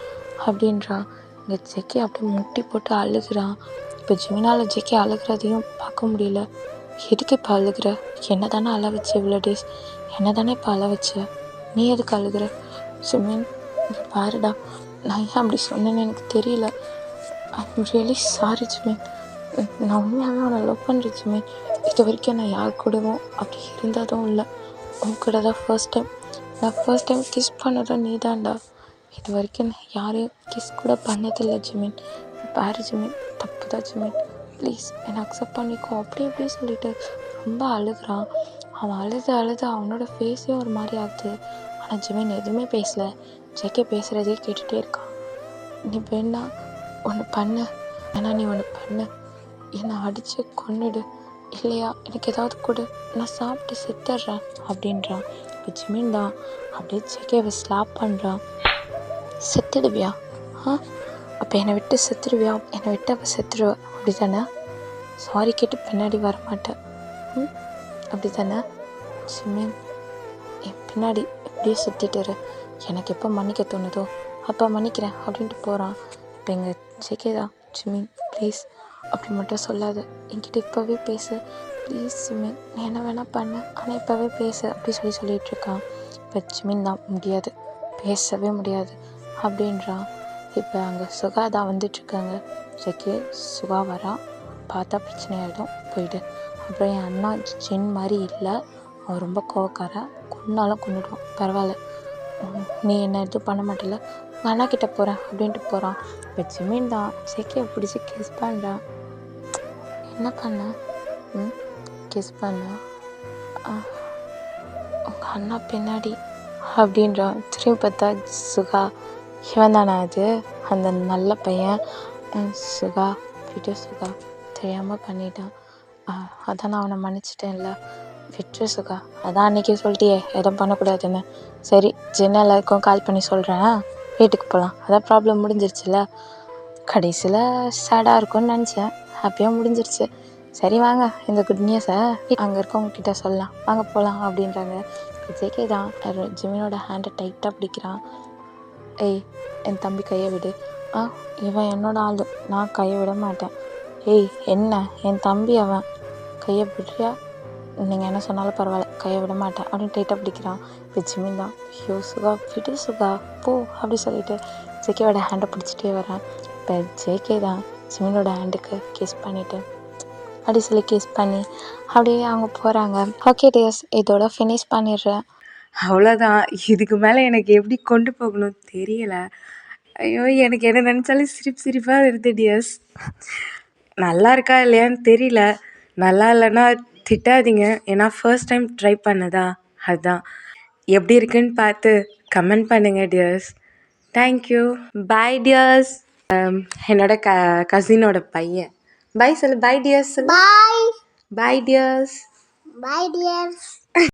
அப்படின்றான். இங்கே ஜேகே அப்படியே முட்டி போட்டு அழுகிறான். இப்போ ஜிமினால் ஜேகே அழுகிறதையும் பார்க்க முடியல. எதுக்கு இப்போ அழுகிற, என்ன தானே அழ வச்ச இவ்வளோ டேஸ், என்ன தானே இப்போ அழ வச்ச, நீ எதுக்கு அழுகிற ஜிமின், பாருடா நான் ஏன் அப்படி சொன்னேன்னு எனக்கு தெரியல, ஐம் ரியலி சாரி ஜிமின், நான் உண்மையாகவே அவனை லவ் பண்ணுறேன் ஜிமின், இது வரைக்கும் நான் யார் கூடவும் அப்படி இருந்ததும் இல்லை, உன் கூட தான் ஃபர்ஸ்ட் டைம் கிஸ் பண்ணதும் நீ தான்டா, இது வரைக்கும் நான் யாரையும் கிஸ் கூட பண்ணதில்லை ஜிமின், பாரு ஜிமின் தப்பு தான் ஜிமின், ப்ளீஸ் என்னை அக்செப்ட் பண்ணிக்கோ அப்படி இப்படி சொல்லிட்டு ரொம்ப அழுகிறான். அவன் அழுது அவனோட ஃபேஸே ஒரு மாதிரி ஆகுது. ஆனால் ஜிமின் எதுவுமே பேசலை, ஜேகே பேசுகிறதே கேட்டுகிட்டே இருக்கான். நீ வேணா ஒன்று பண்ணு, ஏன்னா நீ ஒன்று பண்ணு, என்னை அடித்து கொன்னுடு, இல்லையா எனக்கு ஏதாவது கொடு, நான் சாப்பிட்டு செத்துடுறேன் அப்படின்றான். இப்போ ஜிமின் தான் அப்படியே ஜேகேவை ஸ்லாப் பண்ணுறான். செத்துடுவியா, அப்போ என்னை விட்டு செத்துடுவியா, என்னை விட்டு அப்போ செத்துடுவ அப்படி தானே, சாரி கேட்டு பின்னாடி வரமாட்டேன் அப்படி தானே ஜிமின், என் பின்னாடி எப்படியே சுற்றிட்டுரு, எனக்கு எப்போ மன்னிக்க தோணுதோ அப்போ மன்னிக்கிறேன் அப்படின்ட்டு போகிறான். இப்போ எங்கள் ஜேகே தான், ஜிமின் ப்ளீஸ் அப்படி மட்டும் சொல்லாத, என்கிட்ட இப்போவே பேசு ப்ளீஸ் ஜிமின், நீ என்ன வேணால் பண்ண ஆனால் இப்போவே பேசு அப்படி சொல்லிகிட்டு இருக்கான். இப்போ ஜிமின் தான் முடியாது, பேசவே முடியாது அப்படின்றான். இப்போ அங்கே சுகா தான் வந்துட்டுருக்காங்க. ஜேகே சுகா வரான், பார்த்தா பிரச்சனையாயிடும் போயிடு, அப்புறம் என் அண்ணா ஜின் மாதிரி இல்லை, அவன் ரொம்ப கோவக்காரன், கொன்னாலும் கொண்டுடுவான், பரவாயில்ல நீ என்ன எதுவும் பண்ண மாட்டல, உங்கள் அண்ணா கிட்டே போகிறேன் அப்படின்ட்டு போகிறான். இப்போ ஜிமின் தான் ஜேகே பிடிச்சி கிஸ் பண்ணுறான். என்ன பண்ண, கிஸ் பண்ண உங்கள் அண்ணா பின்னாடி அப்படின்றான். திரும்பி பார்த்தா சுகா, இவன் தானே அது அந்த நல்ல பையன், சுகா விட்டு சுகா தெரியாமல் பண்ணிட்டான், அதான் நான் அவனை மன்னிச்சிட்டேன்ல, விட்டு சுகா, அதான் அன்றைக்கி சொல்லிட்டியே எதுவும் பண்ணக்கூடாதுன்னு, சரி ஜின்ன எல்லாருக்கும் கால் பண்ணி சொல்கிறேன், வீட்டுக்கு போகலாம், அதான் ப்ராப்ளம் முடிஞ்சிருச்சுல, கடைசியில் சேடாக இருக்கும்னு நினச்சேன், ஹாப்பியாக முடிஞ்சிருச்சு, சரி வாங்க இந்த குட் நியூஸை அங்கே இருக்கவங்கக்கிட்ட சொல்லலாம், வாங்க போகலாம் அப்படின்றாங்க. ஜேகே தான் ஜிமினோட ஹேண்டை டைட்டாக பிடிக்கிறான். ஏய் என் தம்பி கையை விடு, இவன் என்னோட ஆள், நான் கையை விட மாட்டேன், ஏய் என்ன என் தம்பி அவன், கையை விடுறியா, நீங்கள் என்ன சொன்னாலும் பரவாயில்ல கையை விட மாட்டேன் அப்படின்னு டைட்டாக பிடிக்கிறான். இப்போ ஜிமின் தான், ஐயோ சுகா விடு சுகா போ அப்படி சொல்லிட்டு ஜேகேவோட ஹேண்டை பிடிச்சிட்டே வரேன். இப்போ ஜேகே தான் ஜிமினோட ஹேண்டுக்கு கிஸ் பண்ணிவிட்டு அப்படி சொல்லி கிஸ் பண்ணி அப்படியே அவங்க போகிறாங்க. ஓகே டியர்ஸ், இதோட ஃபினிஷ் பண்ணிடுறேன். அவ்வளோதான், இதுக்கு மேலே எனக்கு எப்படி கொண்டு போகணும் தெரியலை. ஐயோ எனக்கு என்ன நினச்சாலும் சிரிப்பாக வருது டியர்ஸ். நல்லா இருக்கா இல்லையான்னு தெரியல. நல்லா இல்லைன்னா திட்டாதீங்க. ஏன்னா ஃபர்ஸ்ட் டைம் ட்ரை பண்ணதா, அதான். எப்படி இருக்குன்னு பார்த்து கமெண்ட் பண்ணுங்க டியர்ஸ். தேங்க்யூ. பாய் டியர்ஸ். என்னோட கசினோட பையன். பாய் சொல்லு. பாய் டியர்ஸ் சொல்லு. Bye. பாய் டியர்ஸ். Bye, dears.